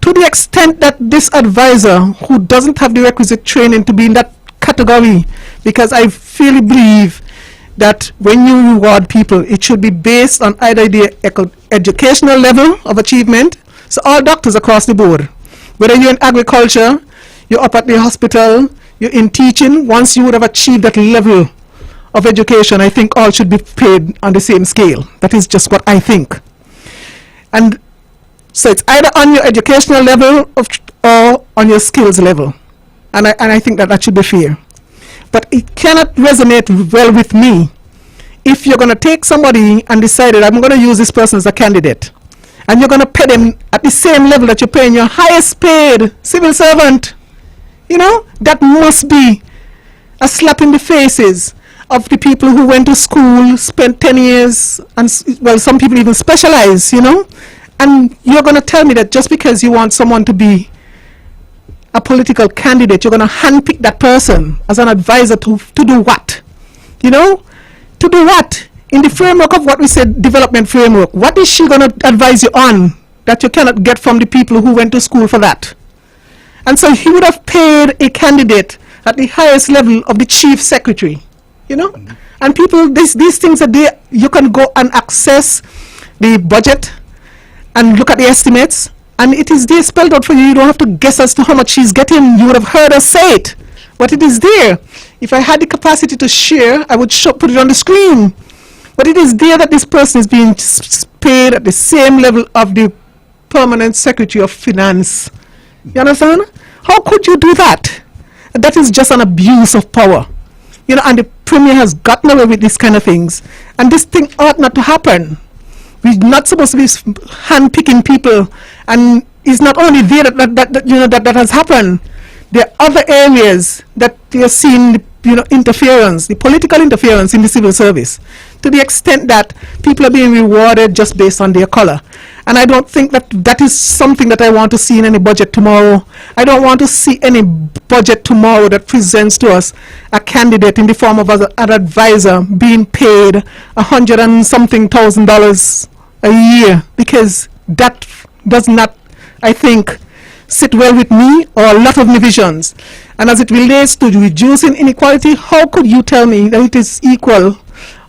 to the extent that this advisor, who doesn't have the requisite training to be in that category, because I really believe that when you reward people, it should be based on either the educational level of achievement. So all doctors across the board, whether you're in agriculture, you're up at the hospital, you're in teaching, once you would have achieved that level of education, I think all should be paid on the same scale. That is just what I think. And so it's either on your educational level or on your skills level. And I think that should be fair. But it cannot resonate well with me if you're going to take somebody and decide that I'm going to use this person as a candidate, and you're going to pay them at the same level that you're paying your highest paid civil servant. That must be a slap in the faces of the people who went to school, spent 10 years, and some people even specialize, And you're going to tell me that just because you want someone to be a political candidate, you're going to handpick that person as an advisor to do what? To do what? In the framework of what we said, development framework, what is she going to advise you on that you cannot get from the people who went to school for that? And so he would have paid a candidate at the highest level of the chief secretary, And people, these things are there. You can go and access the budget and look at the estimates, and it is there spelled out for you. You don't have to guess as to how much she's getting. You would have heard us say it, but it is there. If I had the capacity to share, I would put it on the screen. But it is there that this person is being paid at the same level of the permanent secretary of finance. You understand? How could you do that? That is just an abuse of power. And the Premier has gotten away with these kind of things, and this thing ought not to happen. We're not supposed to be hand-picking people, and it's not only there that has happened. There are other areas that we are seeing, interference, the political interference in the civil service, to the extent that people are being rewarded just based on their color. And I don't think that is something that I want to see in any budget tomorrow. I don't want to see any budget tomorrow that presents to us a candidate in the form of an advisor being paid $100 and something thousand a year, because that does not, I think, sit well with me or a lot of my visions. And as it relates to reducing inequality, how could you tell me that it is equal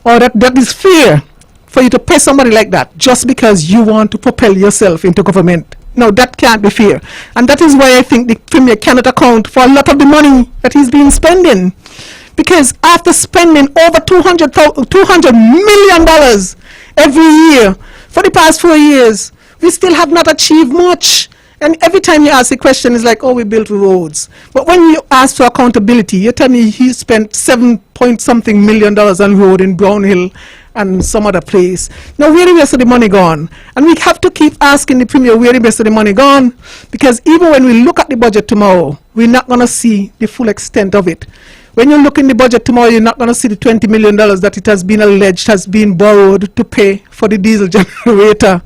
or that is fair for you to pay somebody like that just because you want to propel yourself into government? No, that can't be fair. And that is why I think the Premier cannot account for a lot of the money that he's been spending. Because after spending over $200 million every year for the past 4 years, we still have not achieved much. And every time you ask the question, it's like, oh, we built roads. But when you ask for accountability, you tell me he spent $7-point-something million on road in Brownhill and some other place. Now, where the rest of the money gone? And we have to keep asking the Premier where the rest of the money gone, because even when we look at the budget tomorrow, we're not going to see the full extent of it. When you look in the budget tomorrow, you're not going to see the $20 million that it has been alleged has been borrowed to pay for the diesel generator,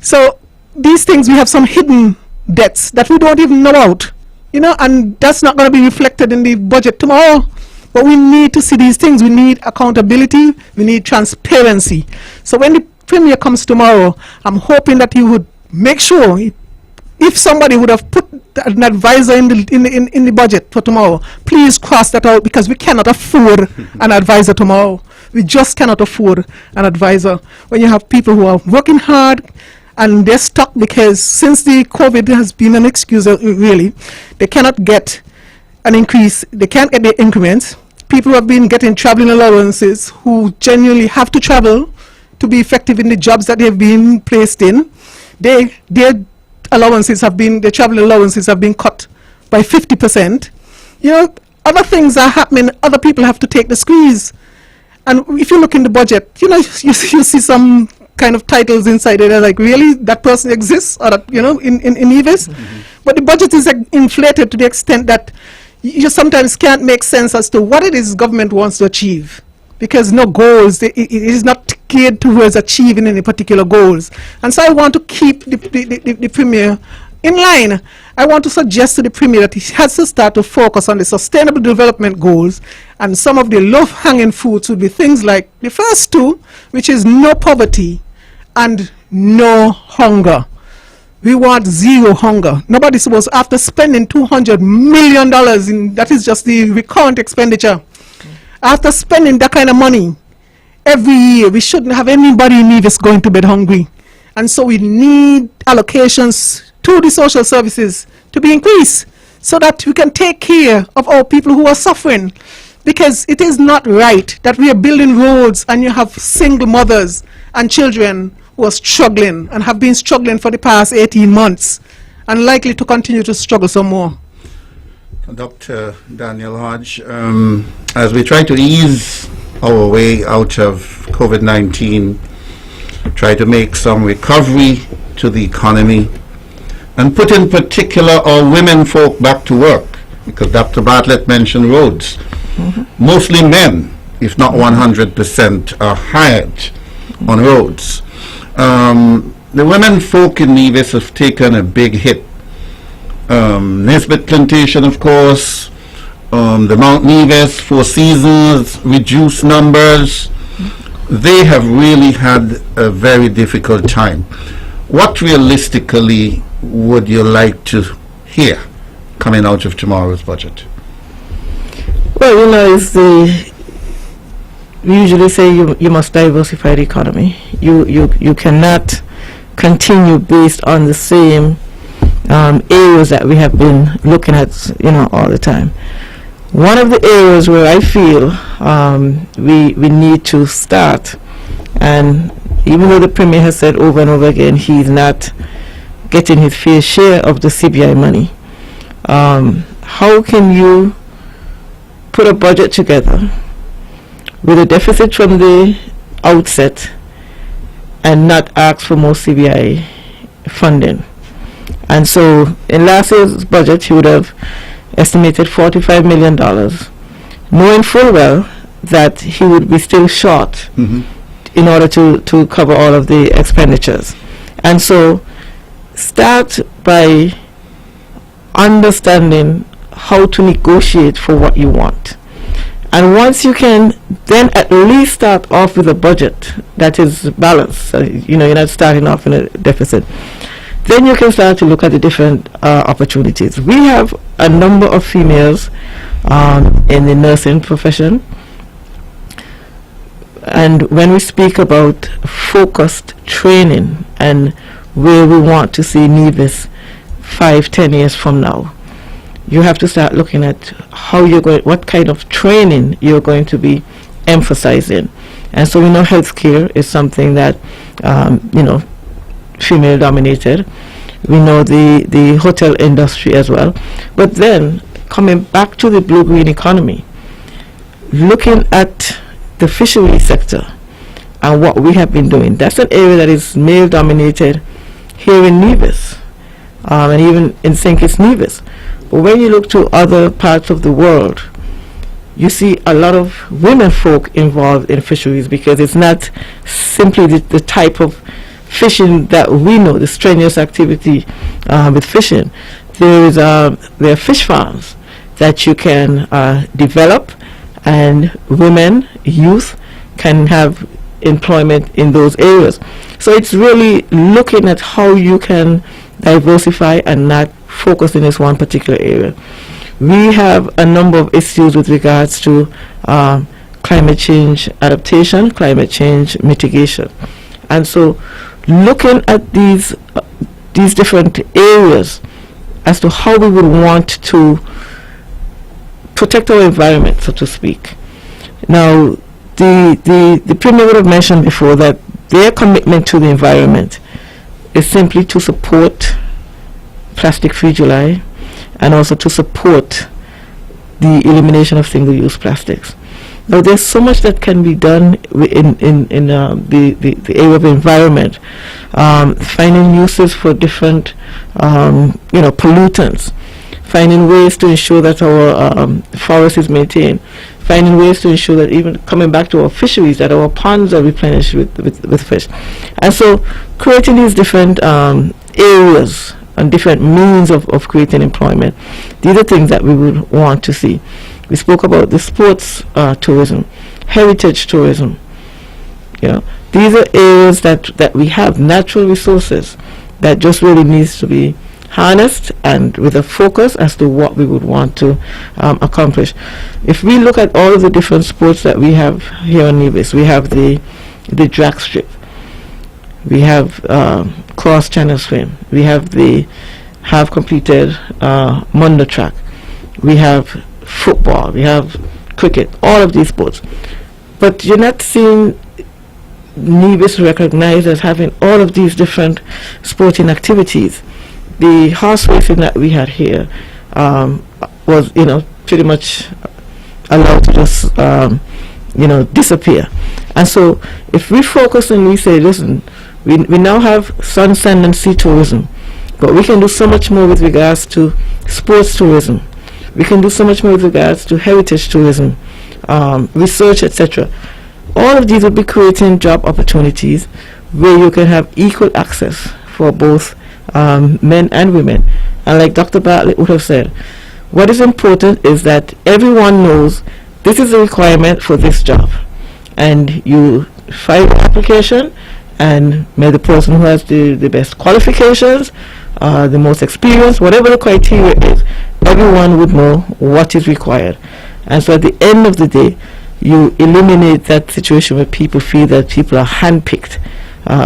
So these things, we have some hidden debts that we don't even know about, and that's not going to be reflected in the budget tomorrow. But we need to see these things. We need accountability. We need transparency. So when the Premier comes tomorrow, I'm hoping that he would make sure, if somebody would have put an advisor in the budget for tomorrow, please cross that out, because we cannot afford an advisor tomorrow. We just cannot afford an advisor when you have people who are working hard and they're stuck because since the COVID has been an excuse, really, they cannot get an increase. They can't get their increments. People who have been getting traveling allowances, who genuinely have to travel to be effective in the jobs that they've been placed in, their allowances have been, their travel allowances have been cut by 50%. Other things are happening. Other people have to take the squeeze. And if you look in the budget, you see some kind of titles inside it. They're like, really, that person exists, or that, in Nevis. But the budget is inflated to the extent that you sometimes can't make sense as to what it is government wants to achieve, because no goals, it is not geared towards achieving any particular goals. And so I want to keep the Premier in line. I want to suggest to the Premier that he has to start to focus on the sustainable development goals, and some of the low-hanging fruits would be things like the first two, which is no poverty and no hunger. We want zero hunger. Nobody's supposed, after spending $200 million that is just the recurrent expenditure, after spending that kind of money every year, we shouldn't have anybody in Nevis going to bed hungry. And so we need allocations to the social services to be increased so that we can take care of our people who are suffering. Because it is not right that we are building roads and you have single mothers and children who are struggling and have been struggling for the past 18 months and likely to continue to struggle some more. Dr. Daniel Hodge, as we try to ease our way out of COVID-19, try to make some recovery to the economy, and put in particular our women folk back to work, because Dr. Bartlett mentioned roads. Mostly men, if not 100%, are hired on roads. The women folk in Nevis have taken a big hit. Nisbet Plantation, of course, the Mount Nevis, Four Seasons, reduced numbers. They have really had a very difficult time. What realistically would you like to hear coming out of tomorrow's budget? Well, we usually say you must diversify the economy. You cannot continue based on the same areas that we have been looking at, all the time. One of the areas where I feel we need to start, and even though the Premier has said over and over again he's not getting his fair share of the CBI money, how can you put a budget together with a deficit from the outset and not ask for more CBI funding? And so in last year's budget he would have estimated $45 million, knowing full well that he would be still short in order to cover all of the expenditures. And so start by understanding how to negotiate for what you want. And once you can then at least start off with a budget that is balanced, you're not starting off in a deficit, then you can start to look at the different opportunities. We have a number of females in the nursing profession, and when we speak about focused training and where we want to see Nevis 5-10 years from now, you have to start looking at what kind of training you're going to be emphasizing. And so we know healthcare is something that female dominated. We know the hotel industry as well. But then coming back to the blue-green economy, looking at the fishery sector and what we have been doing, that's an area that is male dominated here in Nevis, and even in St. Kitts Nevis. But when you look to other parts of the world, you see a lot of women folk involved in fisheries, because it's not simply the type of fishing that we know, the strenuous activity with fishing. There are fish farms that you can develop, and women, youth can have employment in those areas. So it's really looking at how you can diversify and not focus in this one particular area. We have a number of issues with regards to climate change adaptation, climate change mitigation. And so looking at these different areas as to how we would want to protect our environment, so to speak. Now, the Premier would have mentioned before that their commitment to the environment is simply to support Plastic-Free July and also to support the elimination of single-use plastics. Now, there's so much that can be done in the area of environment, finding uses for different, pollutants, finding ways to ensure that our forest is maintained, finding ways to ensure that, even coming back to our fisheries, that our ponds are replenished with fish. And so creating these different areas and different means of creating employment, these are things that we would want to see. We spoke about the sports tourism, heritage tourism. These are areas that we have natural resources that just really needs to be harnessed, and with a focus as to what we would want to accomplish. If we look at all of the different sports that we have here on Nevis, we have the drag strip, we have cross channel swim, we have the half completed Mundo track, we have football, we have cricket, all of these sports. But you're not seeing Nevis recognized as having all of these different sporting activities. The horse racing that we had here was, pretty much allowed to just, disappear. And so if we focus and we say, listen, we now have sun, sand, and sea tourism, but we can do so much more with regards to sports tourism. We can do so much more with regards to heritage tourism, research, etc. All of these will be creating job opportunities where you can have equal access for both men and women. And like Dr. Bartlett would have said, what is important is that everyone knows this is a requirement for this job, and you file an application, and may the person who has the best qualifications, the most experience, whatever the criteria is, everyone would know what is required. And so at the end of the day, you eliminate that situation where people feel that people are handpicked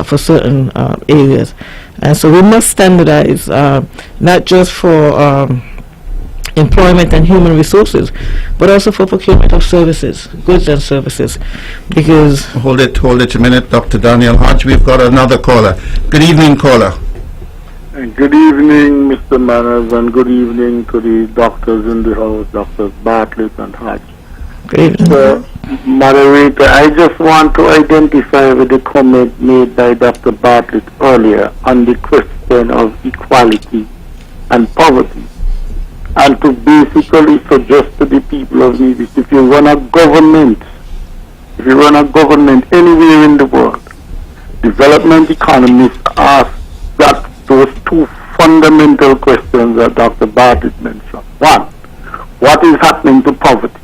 for certain areas. And so we must standardize, not just for employment and human resources, but also for procurement of services, goods and services. Because Hold it a minute, Dr. Daniel Hodge. We've got another caller. Good evening, caller. Good evening, Mr. Manners, and good evening to the doctors in the house, Drs. Bartlett and Hodge. good evening. Moderator, I just want to identify with the comment made by Dr. Bartlett earlier on the question of equality and poverty, and to basically suggest to the people of Nevis, if you run a government anywhere in the world, development economists ask that those two fundamental questions that Dr. Bartlett mentioned. One, what is happening to poverty?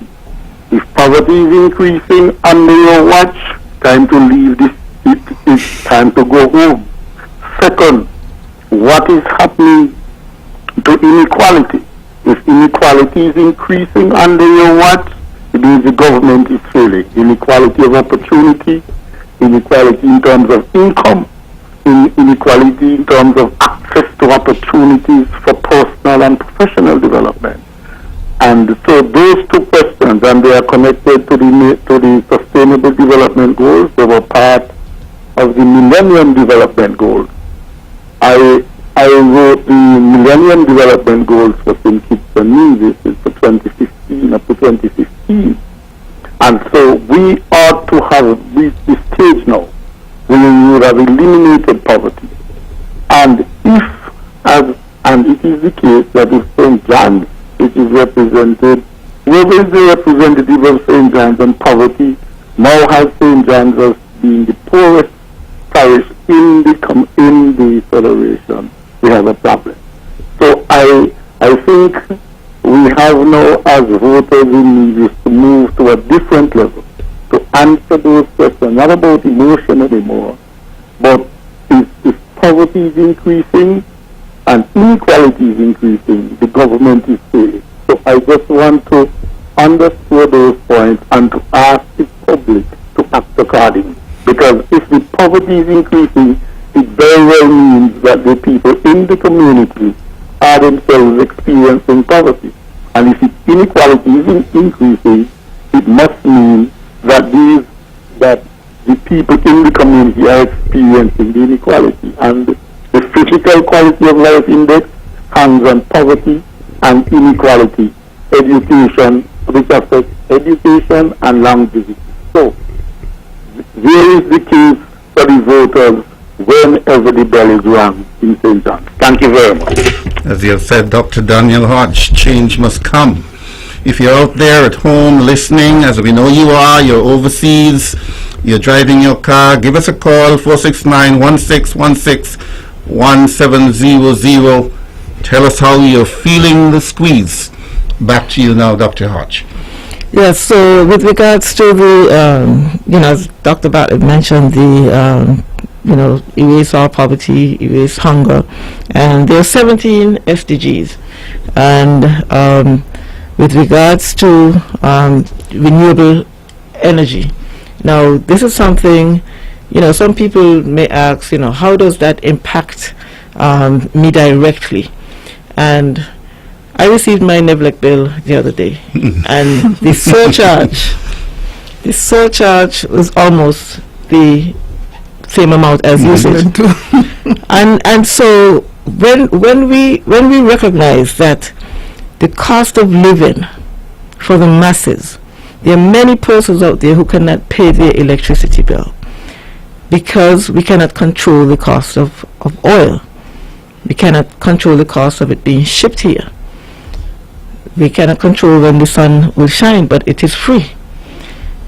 If poverty is increasing under your watch, time to leave this, it's time to go home. Second, what is happening to inequality? If inequality is increasing under your watch, it means the government is failing. Inequality of opportunity, inequality in terms of income, inequality in terms of access to opportunities for personal and professional development. And so those two questions, and they are connected to the Sustainable Development Goals. They were part of the Millennium Development Goals. I wrote the Millennium Development Goals for St. Kitts and Nevis for 2015 up to 2015. And so we ought to have reached this stage now where we would have eliminated poverty. And it is the case that if St. John's, which is represented, whoever is the representative of St. John's on poverty, now has St. John's as being the poorest parish in the federation, we have a problem. So I think we have now, as voters in Nevis, to move to a different level to answer those questions, not about emotion anymore, but if poverty is increasing and inequality is increasing, the government is failing. So I just want to underscore those points and to ask the public to act accordingly. Because if the poverty is increasing, it very well means that the people in the community are themselves experiencing poverty. And if inequality is increasing, it must mean that the people in the community are experiencing the inequality. And the physical quality of life index hangs on poverty and inequality, education, which affect education and longevity. So, there is the case for the voters whenever the bell is rung in St. John. Thank you very much. As you have said, Dr. Daniel Hodge, change must come. If you're out there at home listening, as we know you are, you're overseas, you're driving your car, give us a call, 469-1616-1700. Tell us how you're feeling the squeeze. Back to you now, Dr. Hodge. Yes, so with regards to the, as Dr. Bartlett mentioned, the, erase all poverty, erase hunger, and there are 17 SDGs. And with regards to renewable energy, now this is something, some people may ask, how does that impact me directly? And I received my neglect bill the other day, and the surcharge was almost the same amount as usage. and so when we recognize that the cost of living for the masses, there are many persons out there who cannot pay their electricity bill because we cannot control the cost of oil. We cannot control the cost of it being shipped here. We cannot control when the sun will shine, but it is free.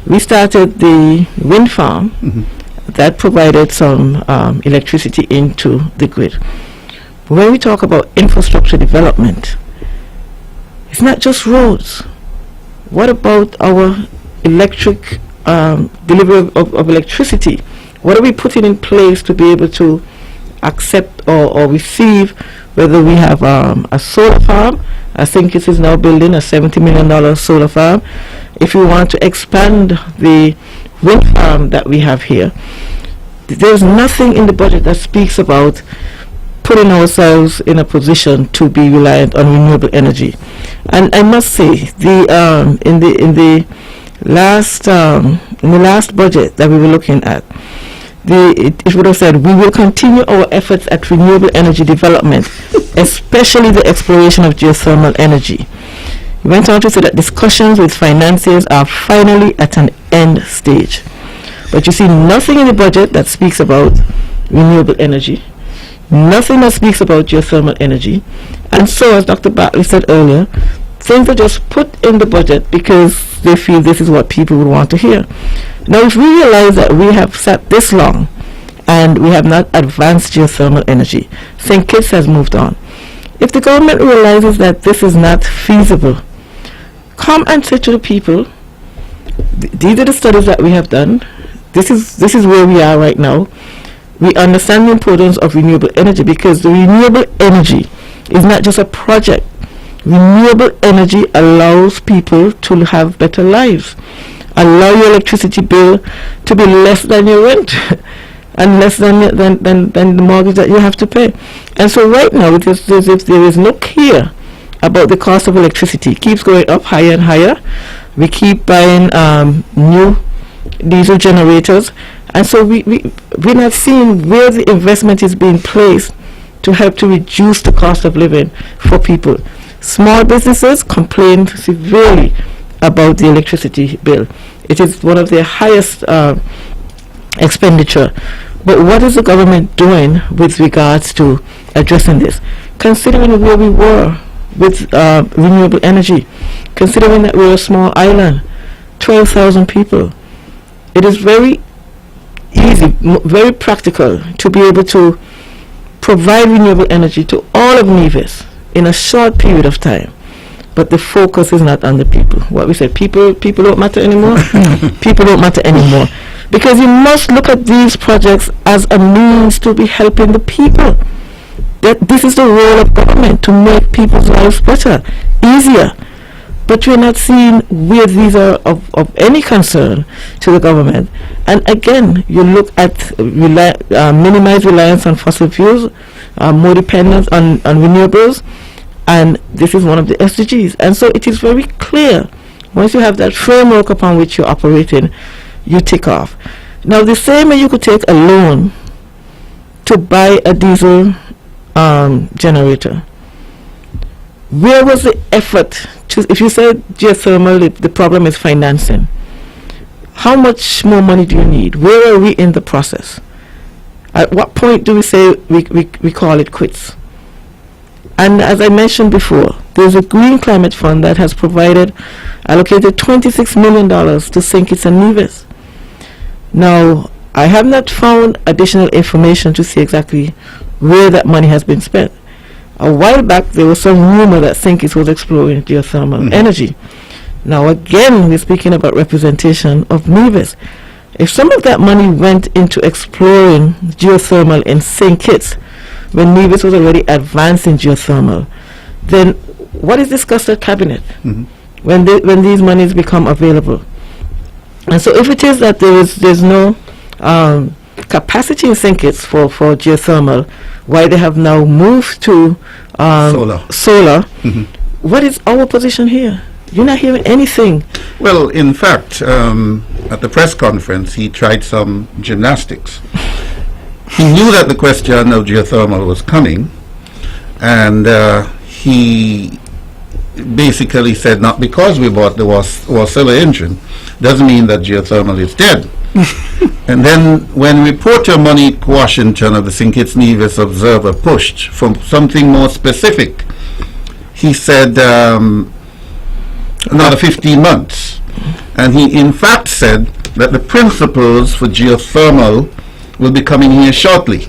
We started the wind farm that provided some electricity into the grid. When we talk about infrastructure development, it's not just roads. What about our electric delivery of electricity? What are we putting in place to be able to accept or receive, whether we have a solar farm? I think it is now building a $70 million solar farm. If we want to expand the wind farm that we have here, there's nothing in the budget that speaks about putting ourselves in a position to be reliant on renewable energy. And I must say, in the last budget that we were looking at, it would have said we will continue our efforts at renewable energy development, especially the exploration of geothermal energy. He went on to say that discussions with financiers are finally at an end stage. But you see nothing in the budget that speaks about renewable energy, nothing that speaks about geothermal energy. And so, as Dr. Bartley said earlier, things are just put in the budget because they feel this is what people would want to hear. Now, if we realize that we have sat this long and we have not advanced geothermal energy, St. Kitts has moved on. If the government realizes that this is not feasible, come and say to the people, these are the studies that we have done. This is where we are right now. We understand the importance of renewable energy because the renewable energy is not just a project. Renewable energy allows people to have better lives. Allow your electricity bill to be less than your rent and less than the mortgage that you have to pay. And so right now, it is as if there is no care about the cost of electricity. It keeps going up higher and higher. We keep buying new diesel generators. And so we're not seeing where the investment is being placed to help to reduce the cost of living for people. Small businesses complain severely about the electricity bill. It is one of their highest expenditure. But what is the government doing with regards to addressing this? Considering where we were with renewable energy, considering that we're a small island, 12,000 people, it is very easy, very practical to be able to provide renewable energy to all of Nevis in a short period of time. But the focus is not on the people. What we say, people don't matter anymore. People don't matter anymore. Because you must look at these projects as a means to be helping the people. That this is the role of government, to make people's lives better, easier. But we're not seeing where these are of any concern to the government. And again, you look at minimize reliance on fossil fuels, more dependence on renewables, and this is one of the SDGs. And so it is very clear, once you have that framework upon which you're operating, you tick off. Now, the same way you could take a loan to buy a diesel generator, where was the effort if you say geothermal, the problem is financing. How much more money do you need? Where are we in the process? At what point do we say we call it quits? And as I mentioned before, there's a Green Climate Fund that has allocated $26 million to St. Kitts and Nevis. Now, I have not found additional information to see exactly where that money has been spent. A while back, there was some rumor that St. Kitts was exploring geothermal energy. Now, again, we're speaking about representation of Nevis. If some of that money went into exploring geothermal in St. Kitts, when Nevis was already advancing geothermal, then what is discussed at Cabinet when these monies become available? And so if it is that there's no capacity in St. Kitts for geothermal, why they have now moved to solar, what is our position here? You're not hearing anything. Well, in fact, at the press conference, he tried some gymnastics. He knew that the question of geothermal was coming, and he basically said, not because we bought the Wasilla engine, doesn't mean that geothermal is dead. And then when reporter Monique Washington of the St. Kitts Nevis Observer pushed for something more specific, he said another 15 months. And he in fact said that the principles for geothermal will be coming here shortly.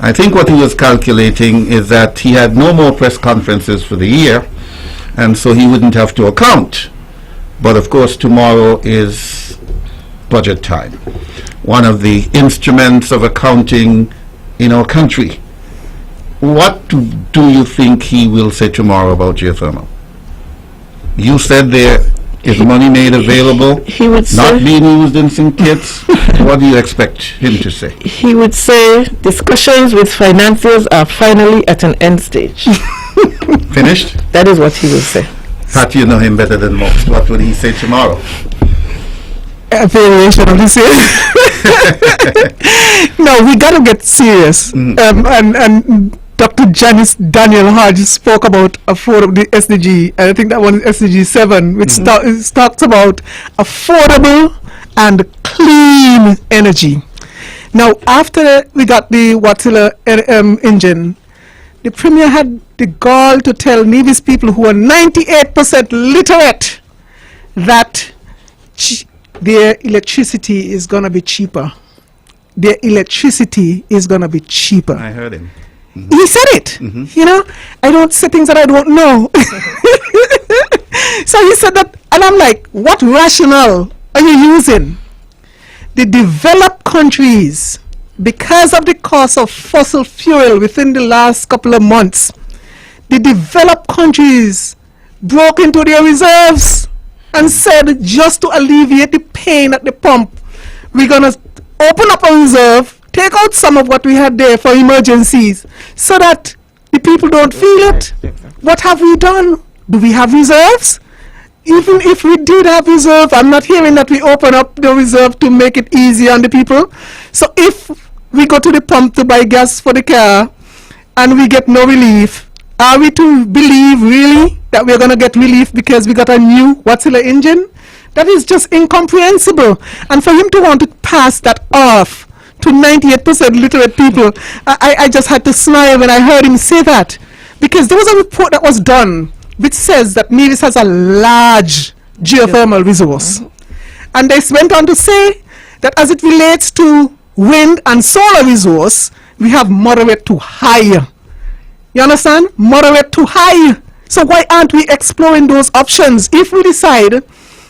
I think what he was calculating is that he had no more press conferences for the year, and so he wouldn't have to account. But of course, tomorrow is budget time, one of the instruments of accounting in our country. What do you think he will say tomorrow about geothermal? You said there is money made available, he would not being used in St. Kitts. What do you expect him to say? He would say discussions with financiers are finally at an end stage. Finished? That is what he will say. Pat, you know him better than most. What will he say tomorrow? A variation of the same. No, we got to get serious. And Dr. Janice Daniel Hodge spoke about the SDG, and I think that one is SDG 7, which talks about affordable and clean energy. Now, after we got the Wasilla engine, the Premier had the gall to tell Nevis people who are 98% literate that their electricity is going to be cheaper. Their electricity is going to be cheaper. I heard him. He said it. You know, I don't say things that I don't know. So he said that, and I'm like, what rationale are you using? The developed countries, because of the cost of fossil fuel within the last couple of months, the developed countries broke into their reserves and said, just to alleviate the pain at the pump, we're going to open up a reserve, take out some of what we had there for emergencies so that the people don't feel it. What have we done? Do we have reserves? Even if we did have reserve, I'm not hearing that we open up the reserve to make it easy on the people. So if we go to the pump to buy gas for the car and we get no relief, are we to believe really that we're going to get relief because we got a new Wasilla engine? That is just incomprehensible. And for him to want to pass that off to 98% literate people, I just had to smile when I heard him say that. Because there was a report that was done which says that Nevis has a large geothermal resource. And they went on to say that as it relates to wind and solar resource, we have moderate to high. You understand? Moderate to high. So why aren't we exploring those options? If we decide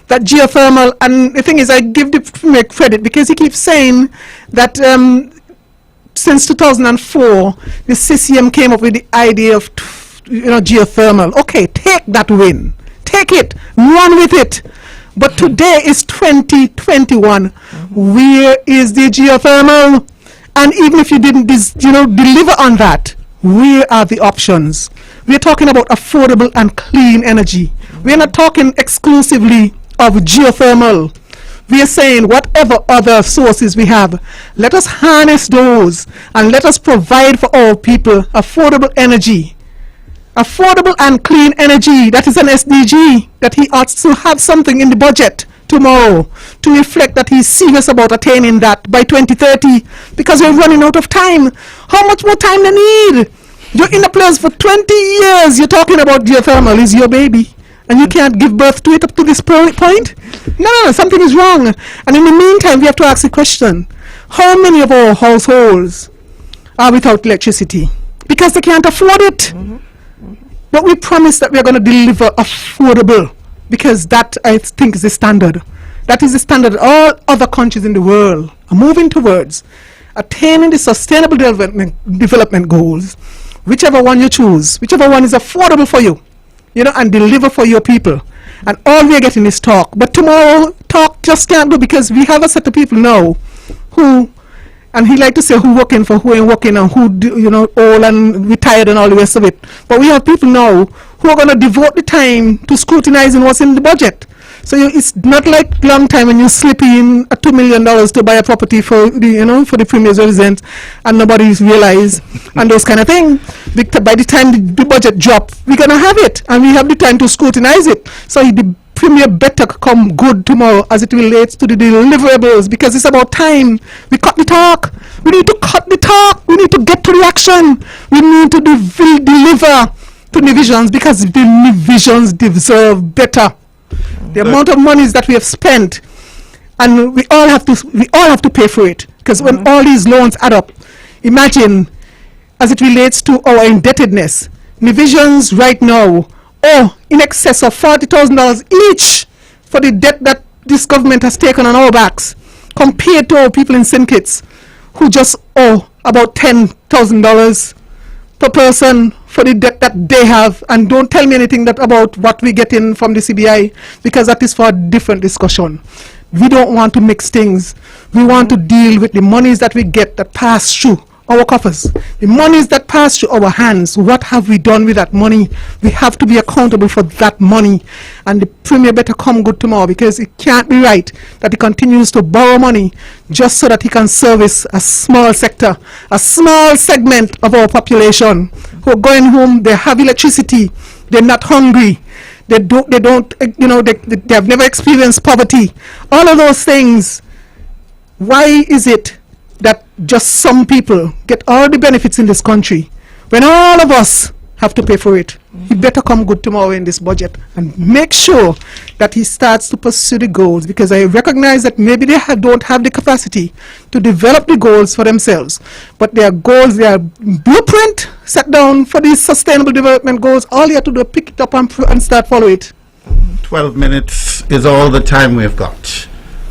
that geothermal, and the thing is, I give the Premier credit because he keeps saying that since 2004, the CCM came up with the idea of geothermal. Okay, take that win. Take it. Run with it. But today is 2021. Where is the geothermal? And even if you didn't deliver on that, where are the options? We're talking about affordable and clean energy. We're not talking exclusively of geothermal. We are saying whatever other sources we have, let us harness those and let us provide for all people affordable energy Affordable and clean energy, that is an SDG, that he ought to have something in the budget tomorrow to reflect that he's serious about attaining that by 2030, because we're running out of time. How much more time they need? You're in a place for 20 years, you're talking about geothermal is your baby, and you can't give birth to it up to this point? No, something is wrong. And in the meantime, we have to ask the question, how many of our households are without electricity? Because they can't afford it. But we promise that we're going to deliver affordable, because that, I think, is the standard. That is the standard all other countries in the world are moving towards, attaining the sustainable development goals, whichever one you choose, whichever one is affordable for you, and deliver for your people. And all we're getting is talk. But tomorrow, talk just can't do, because we have a set of people now who, and he like to say who working for who ain't working, and who old and retired and all the rest of it. But we have people now who are going to devote the time to scrutinizing what's in the budget. So it's not like long time when you slip in $2 million to buy a property for the for the premier's residence, and nobody's realized and those kind of things. By the time the budget drop, we're gonna have it, and we have the time to scrutinize it. So the premier better come good tomorrow as it relates to the deliverables, because it's about time we cut the talk. We need to cut the talk. We need to get to the action. We need to deliver to the visions, because the visions deserve better. The amount of monies that we have spent, and we all have to pay for it, because when all these loans add up, imagine as it relates to our indebtedness, divisions right now in excess of $40,000 each for the debt that this government has taken on our backs, compared to our people in St. Kitts who just owe about $10,000 per person for the debt that they have. And don't tell me anything about what we get in from the CBI, because that is for a different discussion. We don't want to mix things. We want to deal with the monies that we get that pass through our coffers, the monies that pass through our hands. What have we done with that money? We have to be accountable for that money, and the premier better come good tomorrow, because it can't be right that he continues to borrow money just so that he can service a small sector, a small segment of our population who are going home. They have electricity, they're not hungry, they have never experienced poverty, all of those things. Why is it that just some people get all the benefits in this country when all of us have to pay for it? He better come good tomorrow in this budget and make sure that he starts to pursue the goals, because I recognize that maybe they don't have the capacity to develop the goals for themselves, but their goals, their blueprint set down for these sustainable development goals. All you have to do is pick it up and start follow it. 12 minutes is all the time we've got.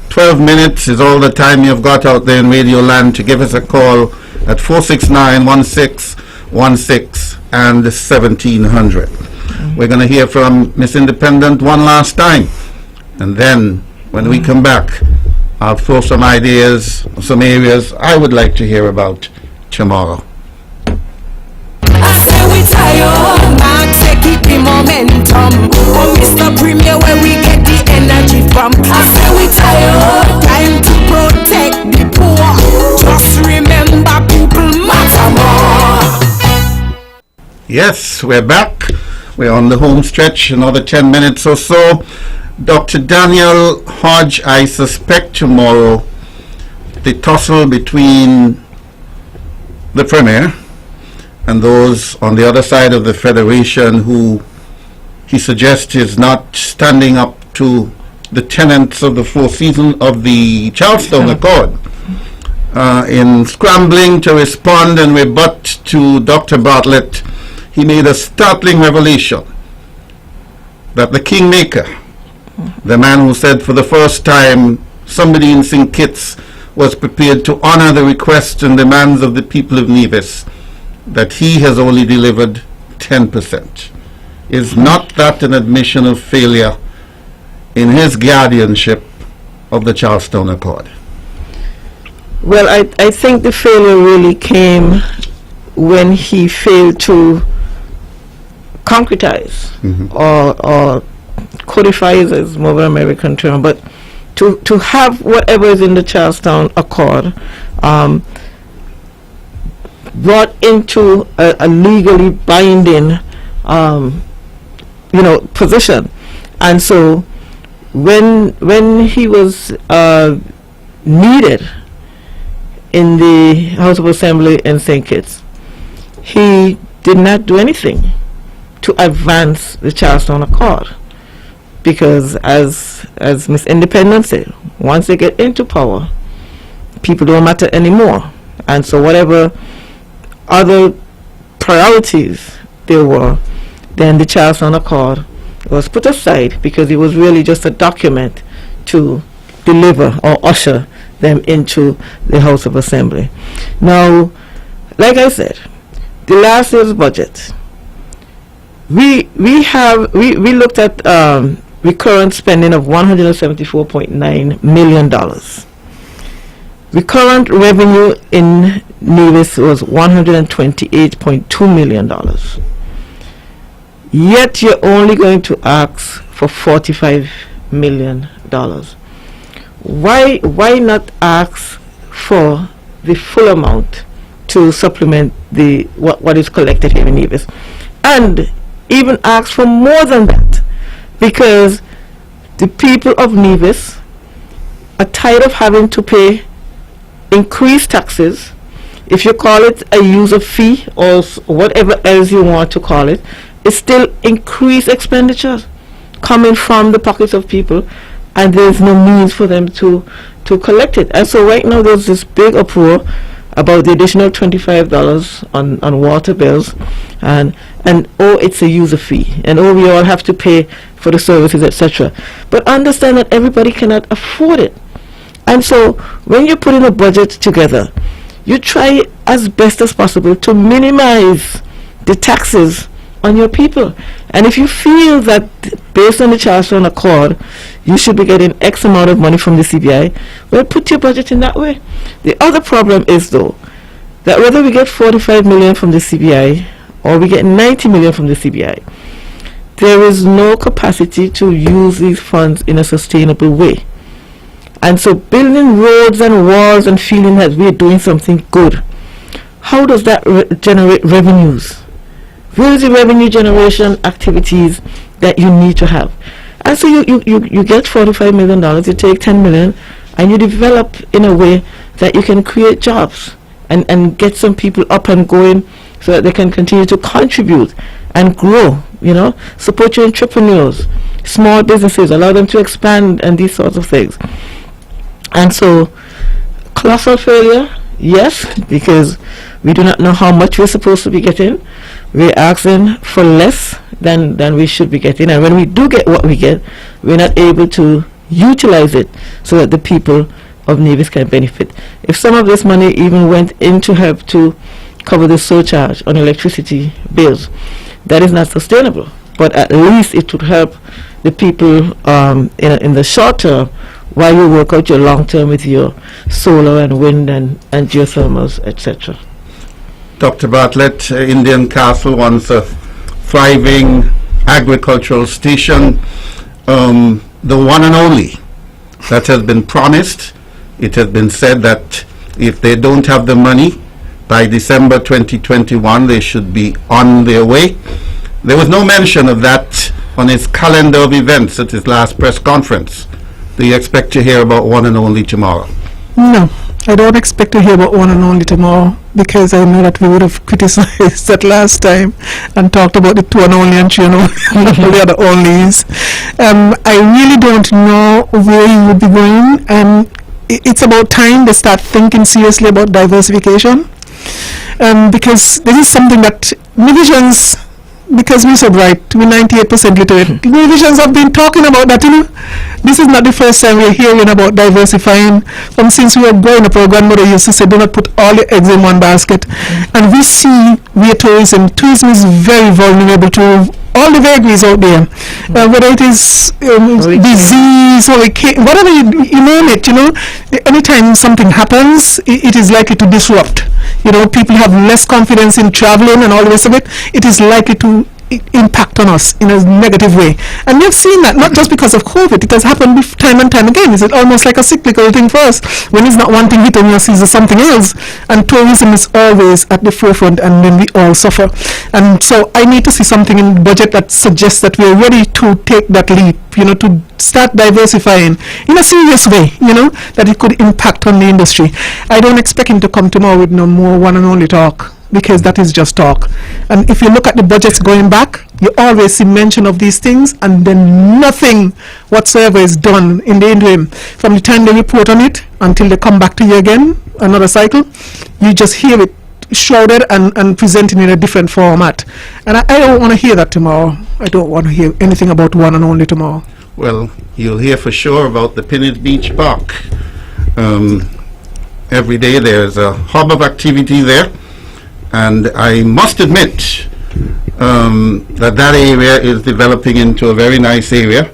12 minutes is all the time you've got out there in Radio Land to give us a call at 469-1616 and 1700. We're going to hear from Miss Independent one last time, and then when we come back, I'll throw some ideas, some areas I would like to hear about tomorrow. I say we tired, man, say keep the momentum. Oh, Mr. Premier, where we get the energy from. I say we tired, time to protect the poor. Just remember, people matter more. Yes, we're back. We're on the home stretch, another 10 minutes or so. Dr. Daniel Hodge, I suspect tomorrow the tussle between the Premier and those on the other side of the Federation who he suggests is not standing up to the tenets of the Four Seasons of the Charleston Accord. In scrambling to respond and rebut to Dr. Bartlett, he made a startling revelation that the Kingmaker, the man who said for the first time somebody in St. Kitts was prepared to honor the requests and demands of the people of Nevis, that he has only delivered 10%. Is not that an admission of failure in his guardianship of the Charleston Accord? Well, I think the failure really came when he failed to concretize or codify is more of an American term, but to have whatever is in the Charleston Accord brought into a legally binding position. And so when he was needed in the House of Assembly in St. Kitts, he did not do anything to advance the Charlestown Accord, because as Miss Independence said, once they get into power, people don't matter anymore. And so whatever other priorities there were, then the Charlestown Accord was put aside, because it was really just a document to deliver or usher them into the House of Assembly. Now, like I said, the last year's budget, we looked at recurrent spending of $174.9 million. Recurrent revenue in Nevis was $128.2 million. Yet you're only going to ask for $45 million. Why not ask for the full amount to supplement the what is collected here in Nevis, and even ask for more than that, because the people of Nevis are tired of having to pay increased taxes. If you call it a user fee or whatever else you want to call it, it's still increased expenditures coming from the pockets of people, and there's no means for them to collect it. And so right now there's this big uproar about the additional $25 on water bills, and it's a user fee, and we all have to pay for the services, etc. But understand that everybody cannot afford it. And so when you're putting a budget together, you try as best as possible to minimize the taxes on your people. And if you feel that based on the Charlestown Accord you should be getting X amount of money from the CBI, well, put your budget in that way. The other problem is, though, that whether we get 45 million from the CBI or we get 90 million from the CBI, there is no capacity to use these funds in a sustainable way. And so building roads and walls and feeling that we're doing something good, how does that generate revenues? Where is the revenue generation activities that you need to have? And so you get $45 million, you take 10 million, and you develop in a way that you can create jobs and get some people up and going so that they can continue to contribute and grow, support your entrepreneurs, small businesses, allow them to expand, and these sorts of things. And so, colossal failure, yes, because we do not know how much we're supposed to be getting. We're asking for less than we should be getting, and when we do get what we get, we're not able to utilize it so that the people of Nevis can benefit. If some of this money even went in to help to cover the surcharge on electricity bills, that is not sustainable, but at least it would help the people in the short term while you work out your long term with your solar and wind and geothermals, etc. Dr. Bartlett, Indian Castle wants a thriving agricultural station, the one and only that has been promised. It has been said that if they don't have the money by December 2021, they should be on their way. There was no mention of that on his calendar of events at his last press conference. Do you expect to hear about one and only tomorrow? No, I don't expect to hear about one and only tomorrow, because I know that we would have criticized that last time and talked about the two and only and three and only, the other onlys. I really don't know where you would be going. It's about time they start thinking seriously about diversification, because this is something that divisions, because we're so bright, we're 98% literate. Divisions have been talking about that, This is not the first time we're hearing about diversifying. Since we were growing up, our grandmother used to say, do not put all your eggs in one basket. And we see where tourism is very vulnerable to all the vagaries out there, whether it is disease or whatever you name it, anytime something happens, it is likely to disrupt. People have less confidence in traveling and all the rest of it. It is likely to impact on us in a negative way. And we've seen that not just because of COVID, it has happened time and time again. Is it almost like a cyclical thing for us? When it's not one thing hitting us, it's something else. And tourism is always at the forefront, and then we all suffer. And so I need to see something in the budget that suggests that we're ready to take that leap, to start diversifying in a serious way, that it could impact on the industry. I don't expect him to come tomorrow with no more one and only talk, because that is just talk. And if you look at the budgets going back, you always see mention of these things, and then nothing whatsoever is done in the interim. From the time they report on it until they come back to you again, another cycle, you just hear it shrouded and presented in a different format. And I don't want to hear that tomorrow. I don't want to hear anything about one and only tomorrow. Well, you'll hear for sure about the Pinnet Beach Park. Every day there's a hub of activity there. And I must admit that area is developing into a very nice area.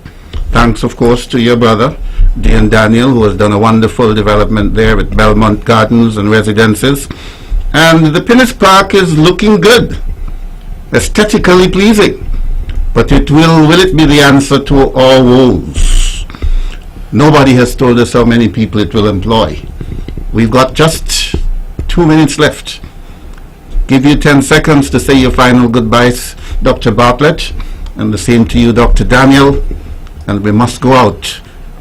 Thanks, of course, to your brother, Dean Daniel, who has done a wonderful development there with Belmont Gardens and residences. And the Pinnis Park is looking good, aesthetically pleasing. But will it be the answer to our woes? Nobody has told us how many people it will employ. We've got just 2 minutes left. Give you 10 seconds to say your final goodbyes, Dr. Bartlett, and the same to you, Dr. Daniel. And we must go out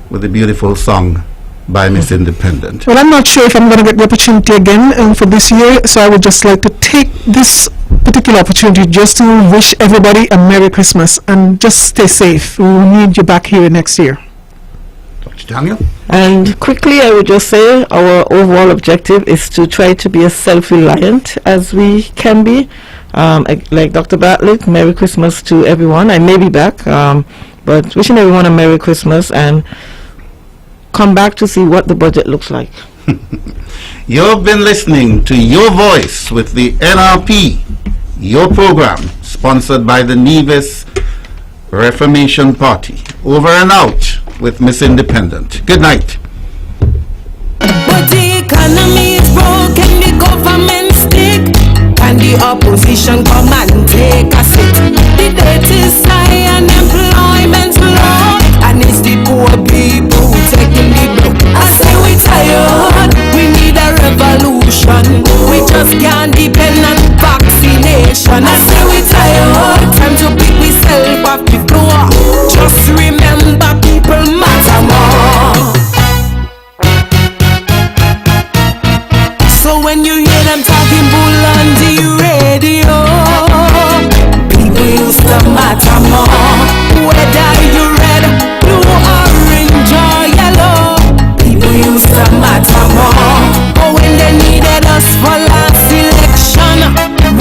with a beautiful song by Miss Independent. Well, I'm not sure if I'm going to get the opportunity again for this year, so I would just like to take this particular opportunity just to wish everybody a Merry Christmas and just stay safe. We will need you back here next year. Dr. Daniel? And quickly, I would just say our overall objective is to try to be as self-reliant as we can be. Like Dr. Bartlett, Merry Christmas to everyone. I may be back, but wishing everyone a Merry Christmas, and come back to see what the budget looks like. You've been listening to Your Voice with the NRP, your program, sponsored by the Nevis Reformation Party. Over and out with Miss Independent. Good night. But the economy is broken, the government stick, and the opposition come and take a seat. The debt is high and employment's low, and it's the poor people who taking the blow. I say we tired, we need a revolution. We just can't depend on vaccination. I say we tired, time to pick myself off the floor. Just remember, people matter more. So when you hear them talking bull on the radio, people used to matter more. Whether you red, blue, orange or yellow, people used to matter more. But when they needed us for last election,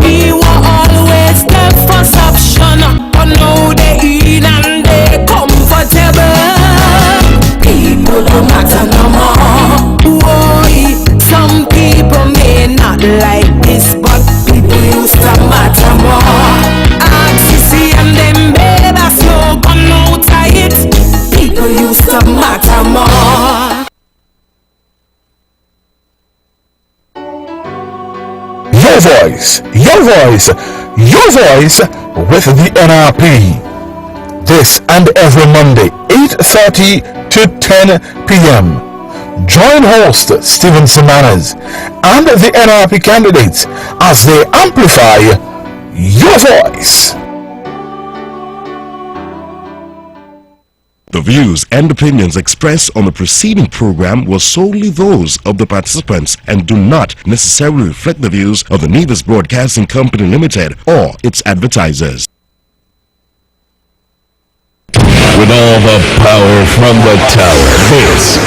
we were always the first option. But now they in and they comfortable. People don't matter no more. Why? Some people may not like this, but people used to matter more. RCC and them better slogan out of it. People used to matter more. Your voice, your voice, your voice with the NRP. This and every Monday, 8:30 to 10 p.m. Join host Stephen Semanas and the NRP candidates as they amplify your voice. The views and opinions expressed on the preceding program were solely those of the participants and do not necessarily reflect the views of the Nevis Broadcasting Company Limited or its advertisers. With all the power from the tower, this